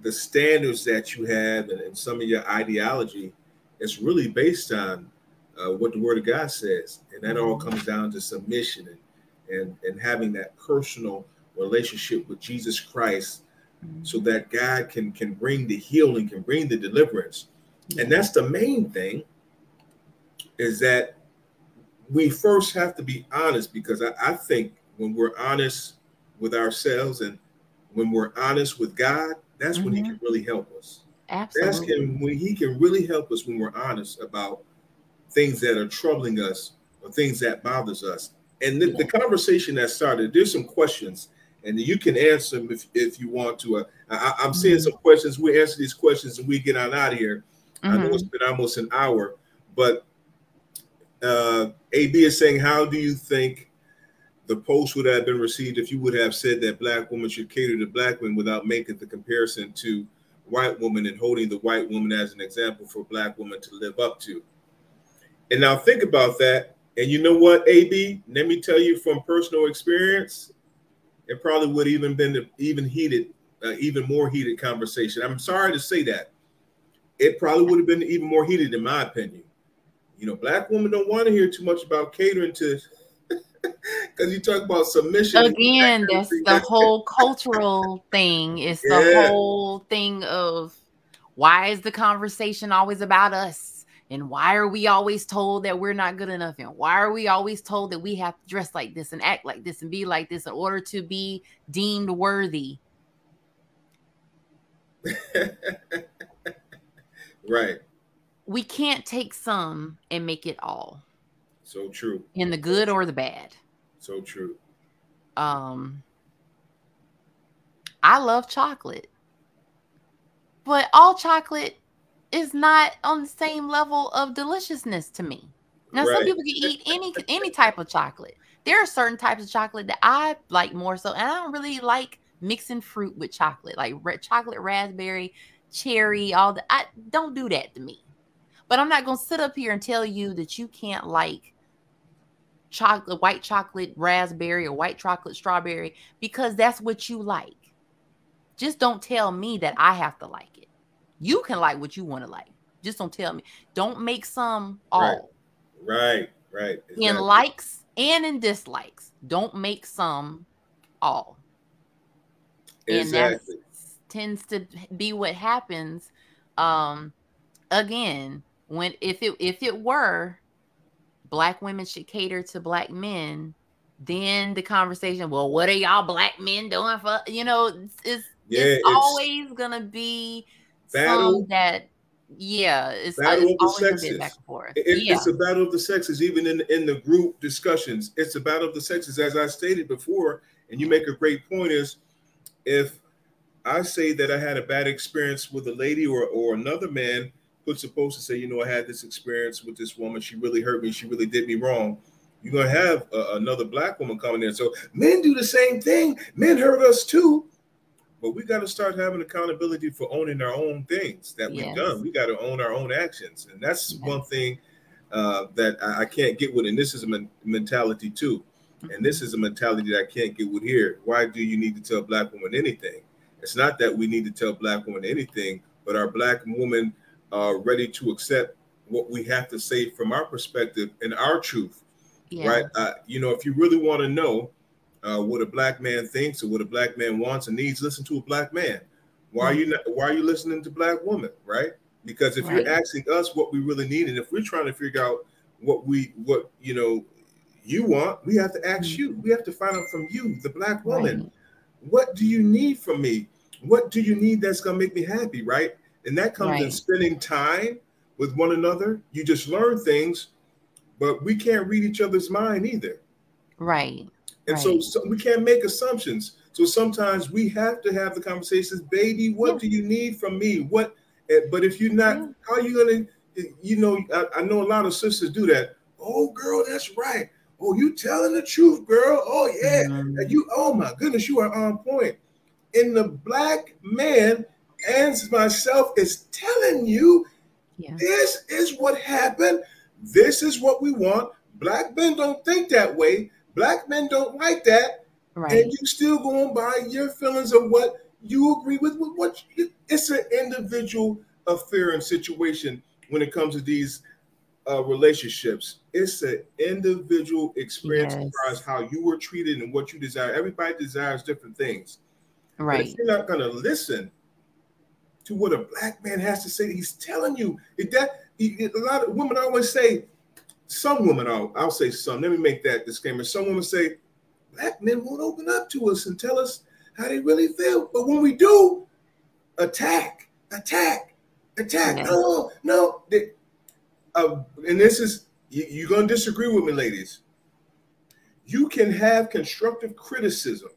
the standards that you have and some of your ideology is really based on what the Word of God says. And that all comes down to submission and having that personal relationship with Jesus Christ, so that God can bring the healing, can bring the deliverance. And that's the main thing, is that we first have to be honest, because I think when we're honest with ourselves and when we're honest with God, that's when he can really help us. Absolutely. That's when he can really help us, when we're honest about things that are troubling us or things that bothers us. And the conversation that started, there's some questions, and you can answer them if you want to. I'm seeing some questions. We answer these questions and we get on out of here. I know it's been almost an hour, but AB is saying, how do you think the post would have been received if you would have said that Black women should cater to Black women without making the comparison to white women and holding the white woman as an example for Black women to live up to? And now think about that. And you know what, AB? Let me tell you from personal experience, it probably would even been even more heated conversation. I'm sorry to say that. It probably would have been even more heated, in my opinion. You know, Black women don't want to hear too much about catering to, because you talk about submission. Again, that's the whole cultural thing. It's the whole thing of, why is the conversation always about us? And why are we always told that we're not good enough? And why are we always told that we have to dress like this and act like this and be like this in order to be deemed worthy? Right. We can't take some and make it all. So true. In the good or the bad. So true. I love chocolate, but all chocolate is not on the same level of deliciousness to me. Now, some people can eat any type of chocolate. There are certain types of chocolate that I like more so, and I don't really like mixing fruit with chocolate, like chocolate, raspberry, cherry, all that. I don't do that to me. But I'm not going to sit up here and tell you that you can't like chocolate, white chocolate, raspberry, or white chocolate, strawberry, because that's what you like. Just don't tell me that I have to like it. You can like what you want to like. Just don't tell me. Don't make some all. Right. Exactly. In likes and in dislikes. Don't make some all. Exactly. And that tends to be what happens. Again, if it were Black women should cater to Black men, then the conversation, well, what are y'all Black men doing for, it's always gonna be battle some that it's battle of the always sexes. A bit back and forth. It's a battle of the sexes, even in the group discussions. It's a battle of the sexes, as I stated before, and you make a great point, is if I say that I had a bad experience with a lady or another man puts a post and say, I had this experience with this woman. She really hurt me. She really did me wrong. You're going to have another Black woman coming in. So men do the same thing. Men hurt us too. But we got to start having accountability for owning our own things that we've done. We got to own our own actions. And that's one thing that I can't get with. And this is a mentality too. And this is a mentality that I can't get with here. Why do you need to tell Black women anything? It's not that we need to tell black women anything, but are black women ready to accept what we have to say from our perspective and our truth, right? Yeah. You know, if you really want to know what a black man thinks or what a black man wants and needs, listen to a black man. Why are you not, why are you listening to black women, right? Because if you're Right. asking us what we really need, and if we're trying to figure out what you know you want, we have to ask you. We have to find out from you, the black woman. Right. What do you need from me? What do you need that's gonna make me happy, right? And that comes in Right. spending time with one another. You just learn things, but we can't read each other's mind either. Right. And Right. so we can't make assumptions. So sometimes we have to have the conversations, baby, what Yeah. do you need from me? What, but if you're Yeah. not, how are you going to, you know, I know a lot of sisters do that. Oh, girl, that's right. Oh, you telling the truth, girl. Oh, yeah. And Mhm. you, oh my goodness, you are on point. And the black man and myself is telling you, Yeah. this is what happened. This is what we want. Black men don't think that way. Black men don't like that. And Right. you still going by your feelings of what you agree with what you, it's an individual affair and situation when it comes to these relationships. It's an individual experience as far as Yes. how you were treated and what you desire. Everybody desires different things. But if Right. you're not going to listen to what a black man has to say, he's telling you a lot of women always say, some women, I'll say some, let me make that disclaimer. Some women say, black men won't open up to us and tell us how they really feel. But when we do, attack, attack, attack. Yeah. No, no. And this is, you're going to disagree with me, ladies. You can have constructive criticism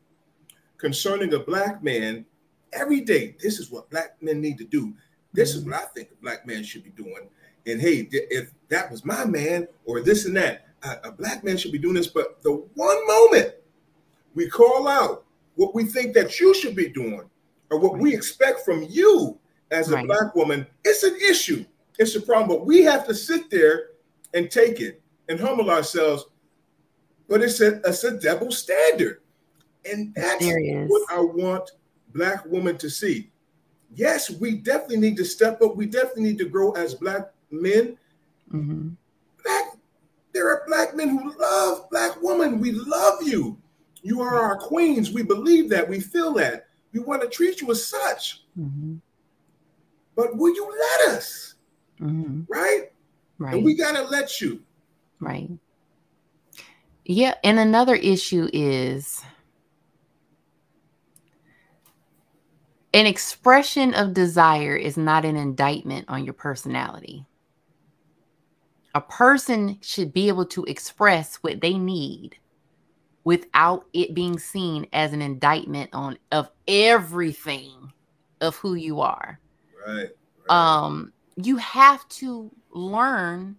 concerning a black man every day. This is what black men need to do. This is what I think a black man should be doing. And hey, if that was my man or this and that, a black man should be doing this. But the one moment we call out what we think that you should be doing or what we expect from you as a Right. black woman, it's an issue. It's a problem. But we have to sit there and take it and humble ourselves. But it's a double standard. And that's There is. what I want black women to see. Yes, we definitely need to step up. We definitely need to grow as black men. Mm-hmm. There are black men who love black women. We love you. You are our queens. We believe that. We feel that. We want to treat you as such. Mm-hmm. But will you let us? Mm-hmm. Right? Right. And we got to let you. Right. Yeah. And another issue is an expression of desire is not an indictment on your personality. A person should be able to express what they need without it being seen as an indictment on of everything of who you are. Right. You have to learn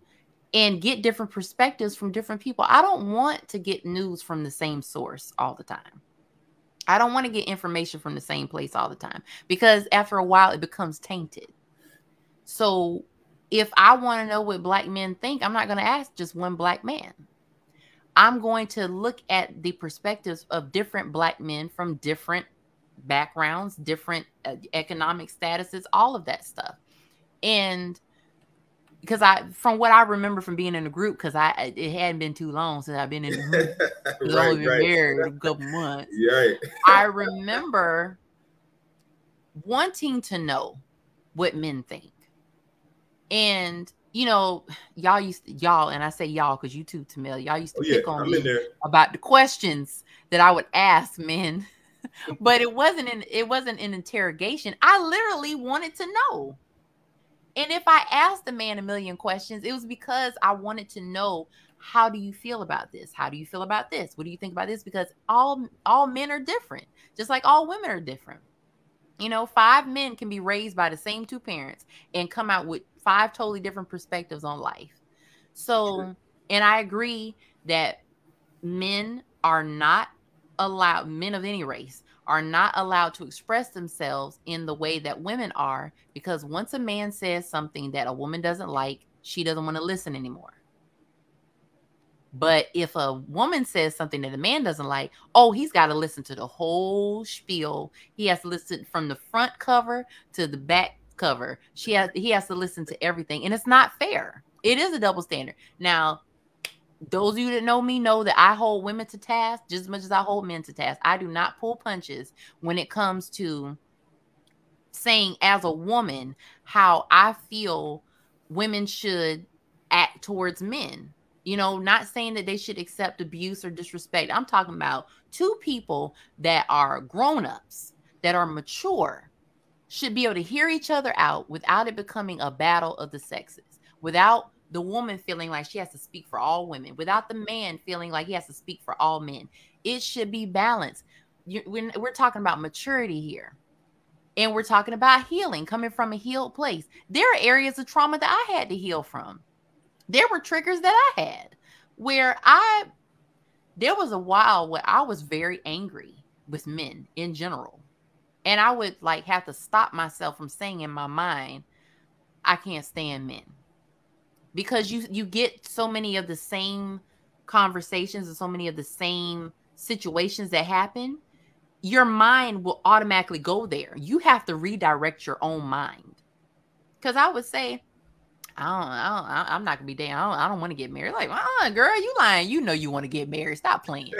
and get different perspectives from different people. I don't want to get news from the same source all the time. I don't want to get information from the same place all the time because after a while it becomes tainted. So if I want to know what black men think, I'm not going to ask just one black man. I'm going to look at the perspectives of different black men from different backgrounds, different economic statuses, all of that stuff. And because from what I remember from being in the group, because it hadn't been too long since I've been in the group. I've only been married a couple months. Right. I remember wanting to know what men think. And, you know, y'all, and I say y'all because you too, Tomell, y'all used to pick on me about the questions that I would ask men. But it wasn't an interrogation. I literally wanted to know. And if I asked the man a million questions, it was because I wanted to know, how do you feel about this? How do you feel about this? What do you think about this? Because all men are different, just like all women are different. You know, 5 men can be raised by the same 2 parents and come out with 5 totally different perspectives on life. So, and I agree that men are not allowed, men of any race are not allowed to express themselves in the way that women are, because once a man says something that a woman doesn't like, she doesn't want to listen anymore. But if a woman says something that a man doesn't like, oh, he's got to listen to the whole spiel. He has to listen from the front cover to the back cover. He has to listen to everything. And it's not fair. It is a double standard. Now, those of you that know me know that I hold women to task just as much as I hold men to task. I do not pull punches when it comes to saying as a woman how I feel women should act towards men. You know, not saying that they should accept abuse or disrespect. I'm talking about two people that are grown-ups, that are mature, should be able to hear each other out without it becoming a battle of the sexes, without the woman feeling like she has to speak for all women, without the man feeling like he has to speak for all men. It should be balanced. We're talking about maturity here. And we're talking about healing, coming from a healed place. There are areas of trauma that I had to heal from. There were triggers that I had where there was a while where I was very angry with men in general. And I would like have to stop myself from saying in my mind, I can't stand men. Because you get so many of the same conversations and so many of the same situations that happen, your mind will automatically go there. You have to redirect your own mind. Because I would say, I'm not gonna be dating. I don't want to get married. Like, girl, you lying. You know you want to get married. Stop playing.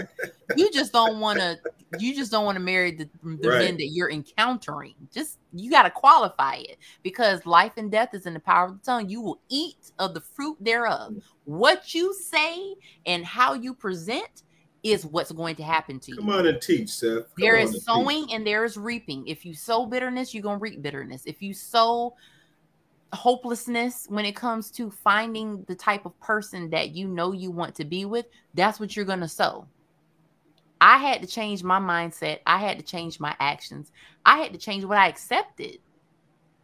You just don't want to. You just don't want to marry the Right. men that you're encountering. Just you got to qualify it, because life and death is in the power of the tongue. You will eat of the fruit thereof. What you say and how you present is what's going to happen to you. Come on and teach, Seth. There is sowing and there is reaping. If you sow bitterness, you're gonna reap bitterness. If you sow hopelessness when it comes to finding the type of person that you know you want to be with, that's what you're going to sow. I had to change my mindset. I had to change my actions. I had to change what I accepted.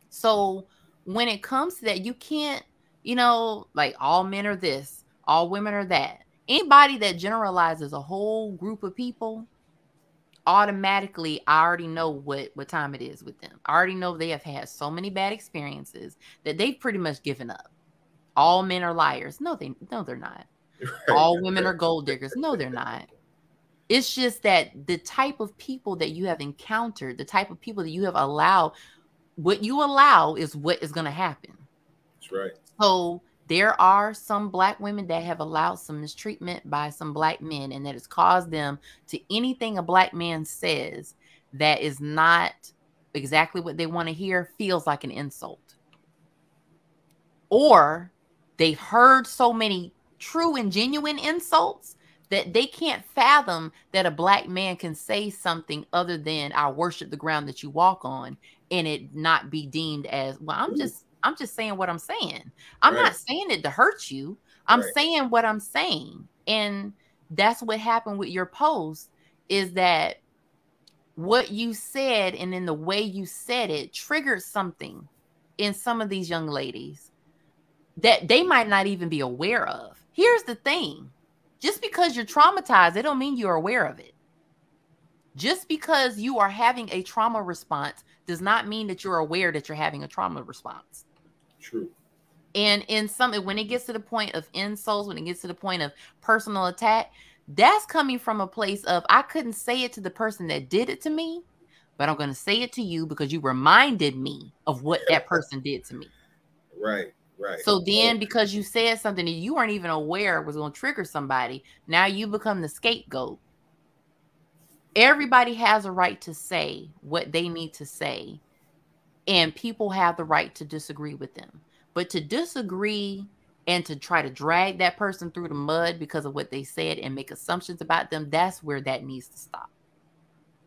So when it comes to that, you can't, like all men are this, all women are that. Anybody that generalizes a whole group of people, automatically I already know what time it is with them. I already know they have had so many bad experiences that they've pretty much given up. All men are liars. No, they're not. Right. All women are gold diggers. No, they're not. It's just that the type of people that you have encountered, the type of people that you have allowed, what you allow is what is going to happen. That's right. So there are some Black women that have allowed some mistreatment by some Black men, and that has caused them to anything a Black man says that is not exactly what they want to hear feels like an insult. Or they've heard so many true and genuine insults that they can't fathom that a Black man can say something other than I worship the ground that you walk on, and it not be deemed as, well, I'm just saying what I'm saying. I'm not saying it to hurt you. I'm saying what I'm saying. And that's what happened with your post, is that what you said and in the way you said it triggered something in some of these young ladies that they might not even be aware of. Here's the thing. Just because you're traumatized, it don't mean you're aware of it. Just because you are having a trauma response does not mean that you're aware that you're having a trauma response. True. And when it gets to the point of insults, when it gets to the point of personal attack, that's coming from a place of, I couldn't say it to the person that did it to me, but I'm going to say it to you because you reminded me of what that person did to me. Right. So then because you said something that you weren't even aware was going to trigger somebody, now you become the scapegoat. Everybody has a right to say what they need to say, and people have the right to disagree with them. But to disagree and to try to drag that person through the mud because of what they said and make assumptions about them, that's where that needs to stop.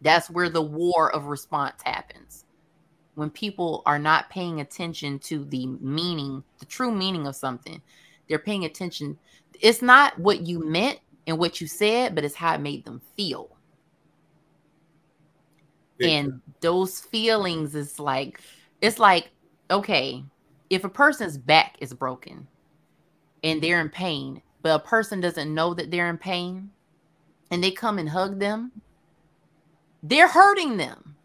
That's where the war of response happens. When people are not paying attention to the meaning, the true meaning of something, they're paying attention. It's not what you meant and what you said, but it's how it made them feel. And those feelings it's like, okay, if a person's back is broken and they're in pain, but a person doesn't know that they're in pain and they come and hug them, they're hurting them.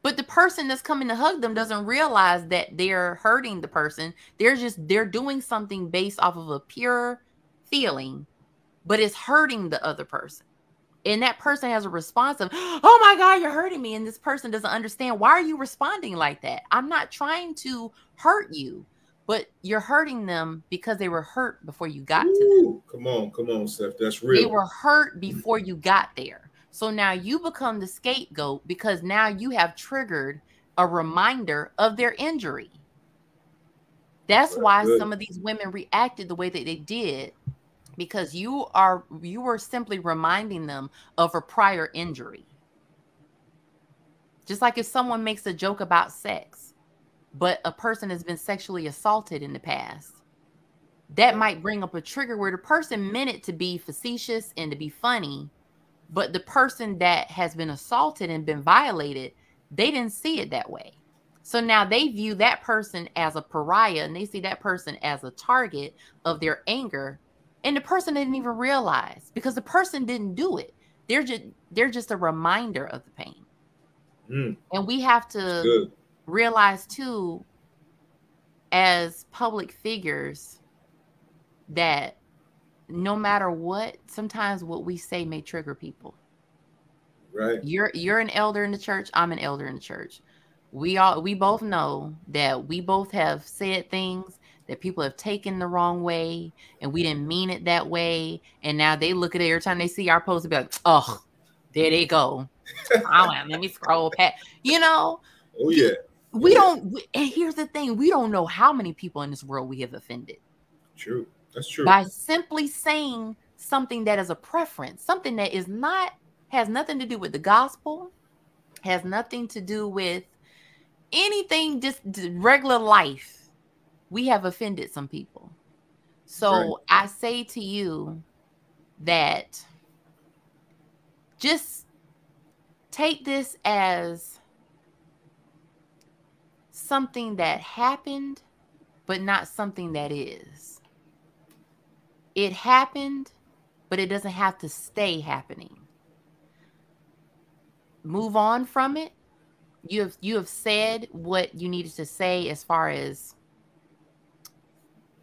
But the person that's coming to hug them doesn't realize that they're hurting the person. They're doing something based off of a pure feeling but it's hurting the other person. And that person has a response of, oh my God, you're hurting me. And this person doesn't understand, why are you responding like that? I'm not trying to hurt you, but you're hurting them because they were hurt before you got to them. Come on, Steph. That's They real. were hurt before you got there. So now you become the scapegoat because now you have triggered a reminder of their injury. That's why some of these women reacted the way that they did, because you were simply reminding them of a prior injury. Just like if someone makes a joke about sex, but a person has been sexually assaulted in the past, that might bring up a trigger where the person meant it to be facetious and to be funny, but the person that has been assaulted and been violated, they didn't see it that way. So now they view that person as a pariah, and they see that person as a target of their anger. And the person didn't even realize, because the person didn't do it. They're just a reminder of the pain. And we have to realize too, as public figures, that no matter what, sometimes what we say may trigger people. Right. You're an elder in the church. I'm an elder in the church. We both know that we both have said things that people have taken the wrong way, and we didn't mean it that way. And now they look at it every time they see our post and be like, oh, there they go. Let me scroll past. Oh yeah. We don't. And here's the thing: we don't know how many people in this world we have offended. True. That's true. By simply saying something that is a preference, something that has nothing to do with the gospel, has nothing to do with anything, just regular life. We have offended some people. So I say to you that just take this as something that happened, but not something that is. It happened, but it doesn't have to stay happening. Move on from it. You have said what you needed to say as far as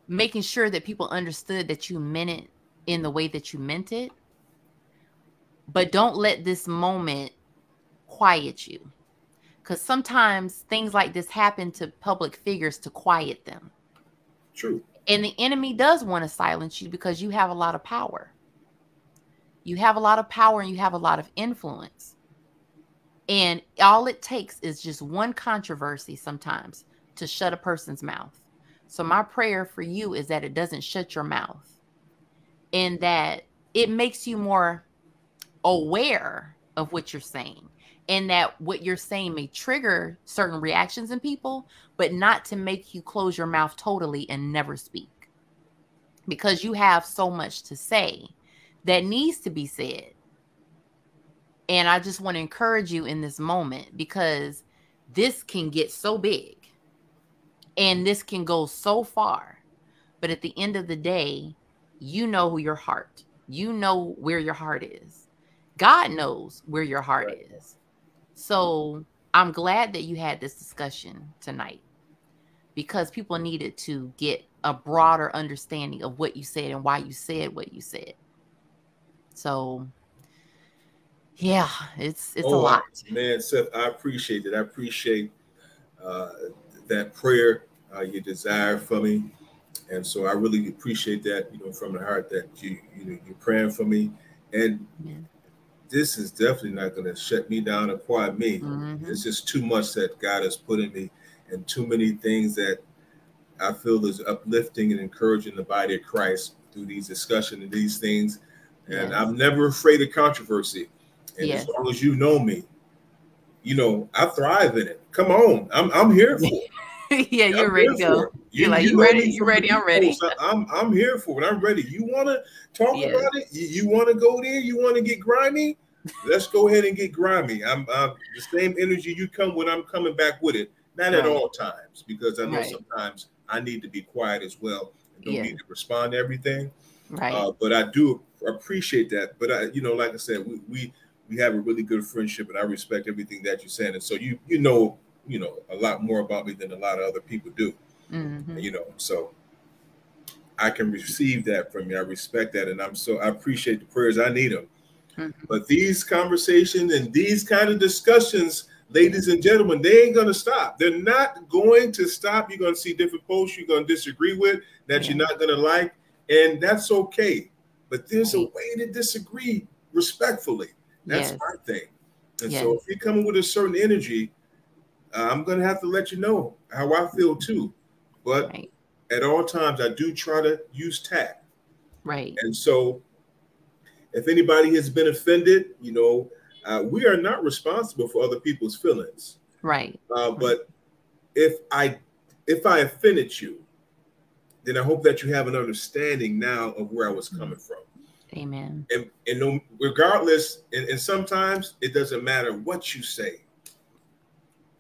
making sure that people understood that you meant it in the way that you meant it. But don't let this moment quiet you. Because sometimes things like this happen to public figures to quiet them. True. And the enemy does want to silence you because you have a lot of power. You have a lot of power and you have a lot of influence. And all it takes is just one controversy sometimes to shut a person's mouth. So my prayer for you is that it doesn't shut your mouth, and that it makes you more aware of what you're saying, and that what you're saying may trigger certain reactions in people, but not to make you close your mouth totally and never speak, because you have so much to say that needs to be said. And I just want to encourage you in this moment, because this can get so big and this can go so far. But at the end of the day, you know your heart. You know where your heart is. God knows where your heart is. So I'm glad that you had this discussion tonight, because people needed to get a broader understanding of what you said and why you said what you said. So yeah, it's a lot. Man, Seth, I appreciate it. I appreciate that prayer, your desire for me. And so I really appreciate that, from the heart, that you're praying for me. And this is definitely not going to shut me down or quiet me. It's just too much that God has put in me, and too many things that I feel is uplifting and encouraging the body of Christ through these discussions and these things. And I'm never afraid of controversy. And as long as you know me, I thrive in it. Come on, I'm here for it. Yeah, you're ready to go. You're like, you ready? You ready? I'm ready. I'm here for it. I'm ready. You want to talk about it? You want to go there? You want to get grimy? Let's go ahead and get grimy. I'm the same energy you come with. I'm coming back with it. Not at all times, because I know sometimes I need to be quiet as well and don't need to respond to everything. Right. But I do appreciate that. But like I said, we have a really good friendship, and I respect everything that you're saying. And so you know a lot more about me than a lot of other people do. So I can receive that from you. I respect that, and I appreciate the prayers. I need them. But these conversations and these kind of discussions, ladies and gentlemen, they ain't going to stop. They're not going to stop. You're going to see different posts you're going to disagree with, that you're not going to like, and that's okay. But there's a way to disagree respectfully. That's my thing. And so if you're coming with a certain energy, I'm going to have to let you know how I feel too. But at all times, I do try to use tact. Right. And so if anybody has been offended, you know, we are not responsible for other people's feelings. Right. But if I offended you, then I hope that you have an understanding now of where I was coming from. Amen. And no, regardless, and sometimes it doesn't matter what you say.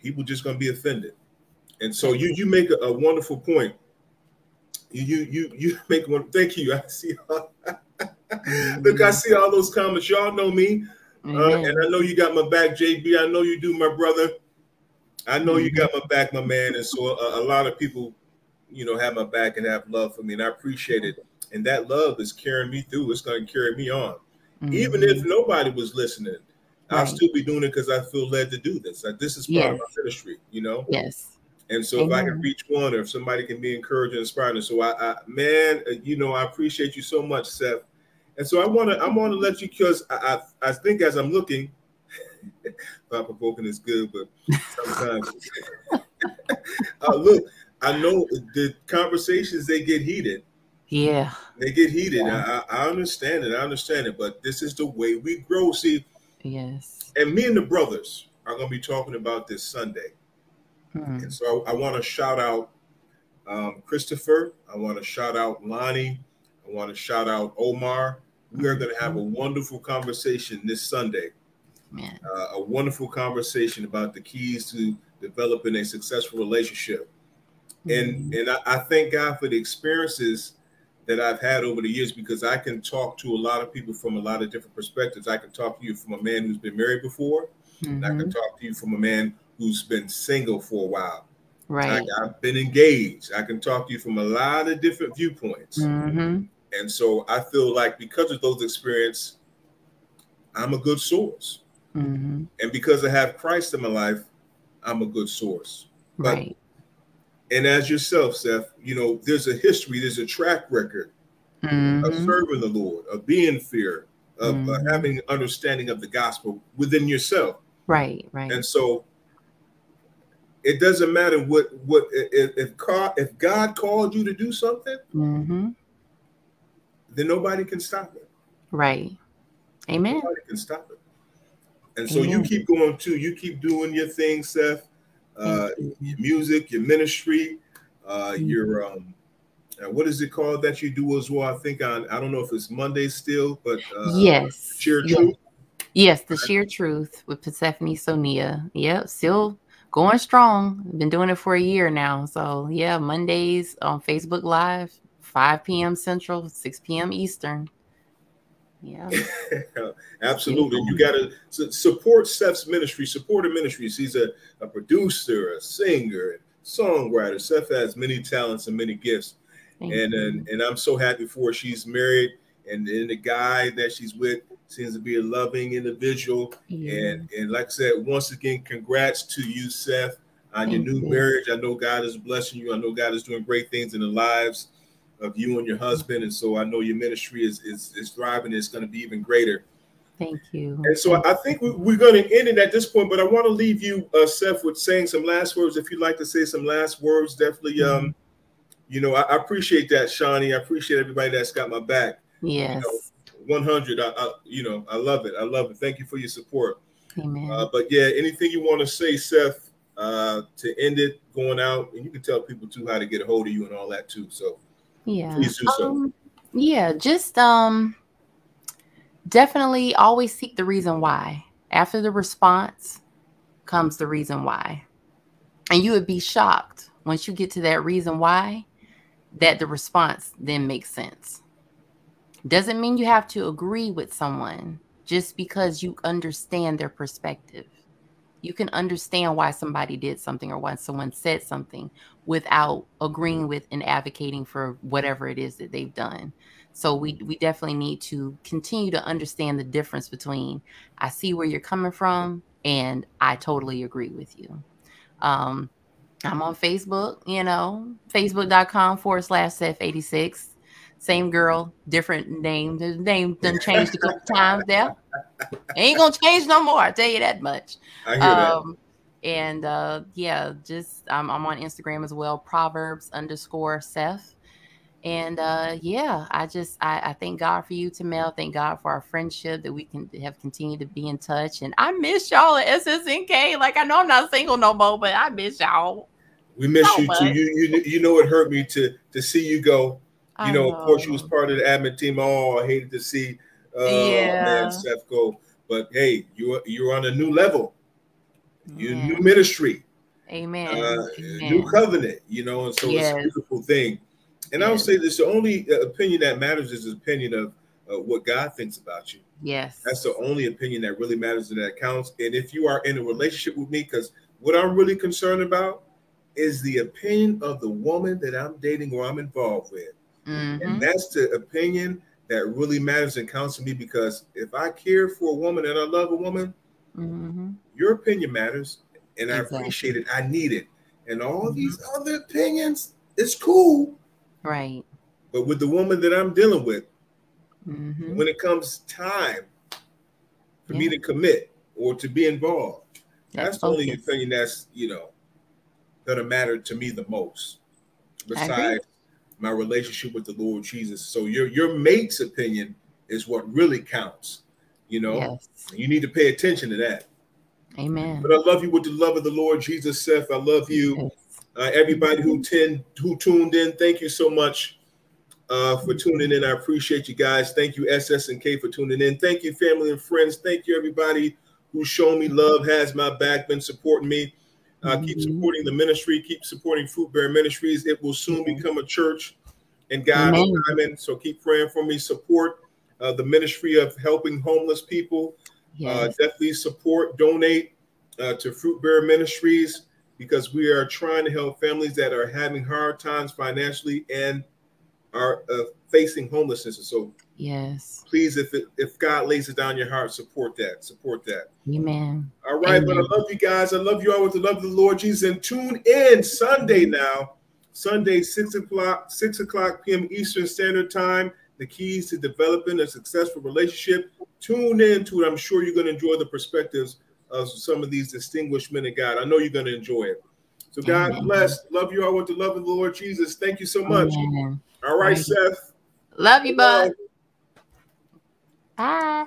People just going to be offended. And so you make a wonderful point. You make one. Thank you. I see. Look, I see all those comments. Y'all know me, and I know you got my back, JB. I know you do, my brother. I know you got my back, my man. And so a lot of people, you know, have my back and have love for me, and I appreciate it. And that love is carrying me through. It's going to carry me on, even if nobody was listening. I'll still be doing it because I feel led to do this. Like, this is part of my ministry, you know. Yes. And so if I can reach one, or if somebody can be encouraged and inspired, and so man, you know, I appreciate you so much, Seth. And so I want to let you, because I think as I'm looking, thought provoking is good, but sometimes look, I know the conversations, they get heated. Yeah, they get heated. I understand it, but this is the way we grow. See, and me and the brothers are going to be talking about this Sunday. And so I want to shout out Christopher. I want to shout out Lonnie. I want to shout out Omar. We are going to have a wonderful conversation this Sunday. A wonderful conversation about the keys to developing a successful relationship. And I thank God for the experiences that I've had over the years, because I can talk to a lot of people from a lot of different perspectives. I can talk to you from a man who's been married before. And I can talk to you from a man who's been single for a while. I've been engaged. I can talk to you from a lot of different viewpoints. And so I feel like because of those experiences, I'm a good source. And because I have Christ in my life, I'm a good source. But, and as yourself, Seth, you know, there's a history, there's a track record of serving the Lord, of being fair, of having understanding of the gospel within yourself. And so it doesn't matter what if God called you to do something, then nobody can stop it. Amen. Nobody can stop it. And so you keep going too. You keep doing your thing, Seth. Your music, your ministry, your what is it called that you do as well? I think I don't know if it's Monday still, but Sheer Truth. Yes, the Sheer Truth with Persephone Sonia. Yep, still going strong. Been doing it for a year now. So yeah, Mondays on Facebook Live, 5 p.m. Central, 6 p.m. Eastern. Yeah. Absolutely. You got to support Seth's ministry, support her ministries. He's a producer, a singer, songwriter. Seth has many talents and many gifts. And I'm so happy for her. She's married, and the guy that she's with seems to be a loving individual. And like I said, once again, congrats to you, Seth, on your new marriage. I know God is blessing you. I know God is doing great things in the lives of you and your husband. And so I know your ministry is thriving. It's going to be even greater. Thank you. And so I think we're going to end it at this point, but I want to leave you, Seth, with saying some last words. If you'd like to say some last words, definitely, you know, I appreciate that, Shawnee. I appreciate everybody that's got my back. Yes. You know, 100. You know, I love it. I love it. Thank you for your support. Amen. But yeah, anything you want to say, Seth, to end it, going out, and you can tell people too how to get a hold of you and all that too. So please do so. Yeah, just definitely always seek the reason why. After the response comes the reason why. And you would be shocked once you get to that reason why, that the response then makes sense. Doesn't mean you have to agree with someone just because you understand their perspective. You can understand why somebody did something or why someone said something without agreeing with and advocating for whatever it is that they've done. So we definitely need to continue to understand the difference between I see where you're coming from and I totally agree with you. I'm on Facebook, facebook.com/Seth86. Same girl, different name. The name done changed a couple times there. Ain't gonna change no more, I tell you that much. I hear that. And yeah, just I'm on Instagram as well, Proverbs_Seth. And yeah, I thank God for you, Tomell. Thank God for our friendship, that we can have continued to be in touch. And I miss y'all at SSNK. Like, I know I'm not single no more, but I miss y'all. We miss So you too. much. You know it hurt me to see you go. I Of course, you was know. part of the admin team. Oh, I hated to see man Yeah. Seth go. But hey, you're on a new level. You Yeah. new ministry. Amen. New Amen. covenant, and so it's a Yes. beautiful thing. And I'll Yes. say this: the only opinion that matters is the opinion of what God thinks about you. Yes. That's the only opinion that really matters and that counts. And if you are in a relationship with me, because what I'm really concerned about is the opinion of the woman that I'm dating or I'm involved with. And that's the opinion that really matters and counts to me, because if I care for a woman and I love a woman, your opinion matters, and I appreciate it. I need it. And all these other opinions, it's cool. Right. But with the woman that I'm dealing with, when it comes time for me to commit or to be involved, that's the only opinion that's, going to matter to me the most, besides my relationship with the Lord Jesus. So your mate's opinion is what really counts. You need to pay attention to that. Amen. But I love you with the love of the Lord Jesus, Seth. I love you. Everybody who tuned in, thank you so much for tuning in. I appreciate you guys. Thank you, SS&K, for tuning in. Thank you, family and friends. Thank you, everybody who's shown me love, has my back, been supporting me. Keep supporting the ministry. Keep supporting Fruit Bear Ministries. It will soon become a church in God's timing. So keep praying for me. Support the ministry of helping homeless people. Definitely support, donate to Fruit Bear Ministries, because we are trying to help families that are having hard times financially and are facing homelessness. So please, if God lays it down your heart, support that. Amen. All right. But I love you guys. I love you all with the love of the Lord Jesus. And tune in Sunday now. Sunday, 6 o'clock p.m. Eastern Standard Time. The keys to developing a successful relationship. Tune in to it. I'm sure you're going to enjoy the perspectives of some of these distinguished men of God. I know you're going to enjoy it. So God bless. Love you all with the love of the Lord Jesus. Thank you so much. All right, Seth. Love you, bud. Bye.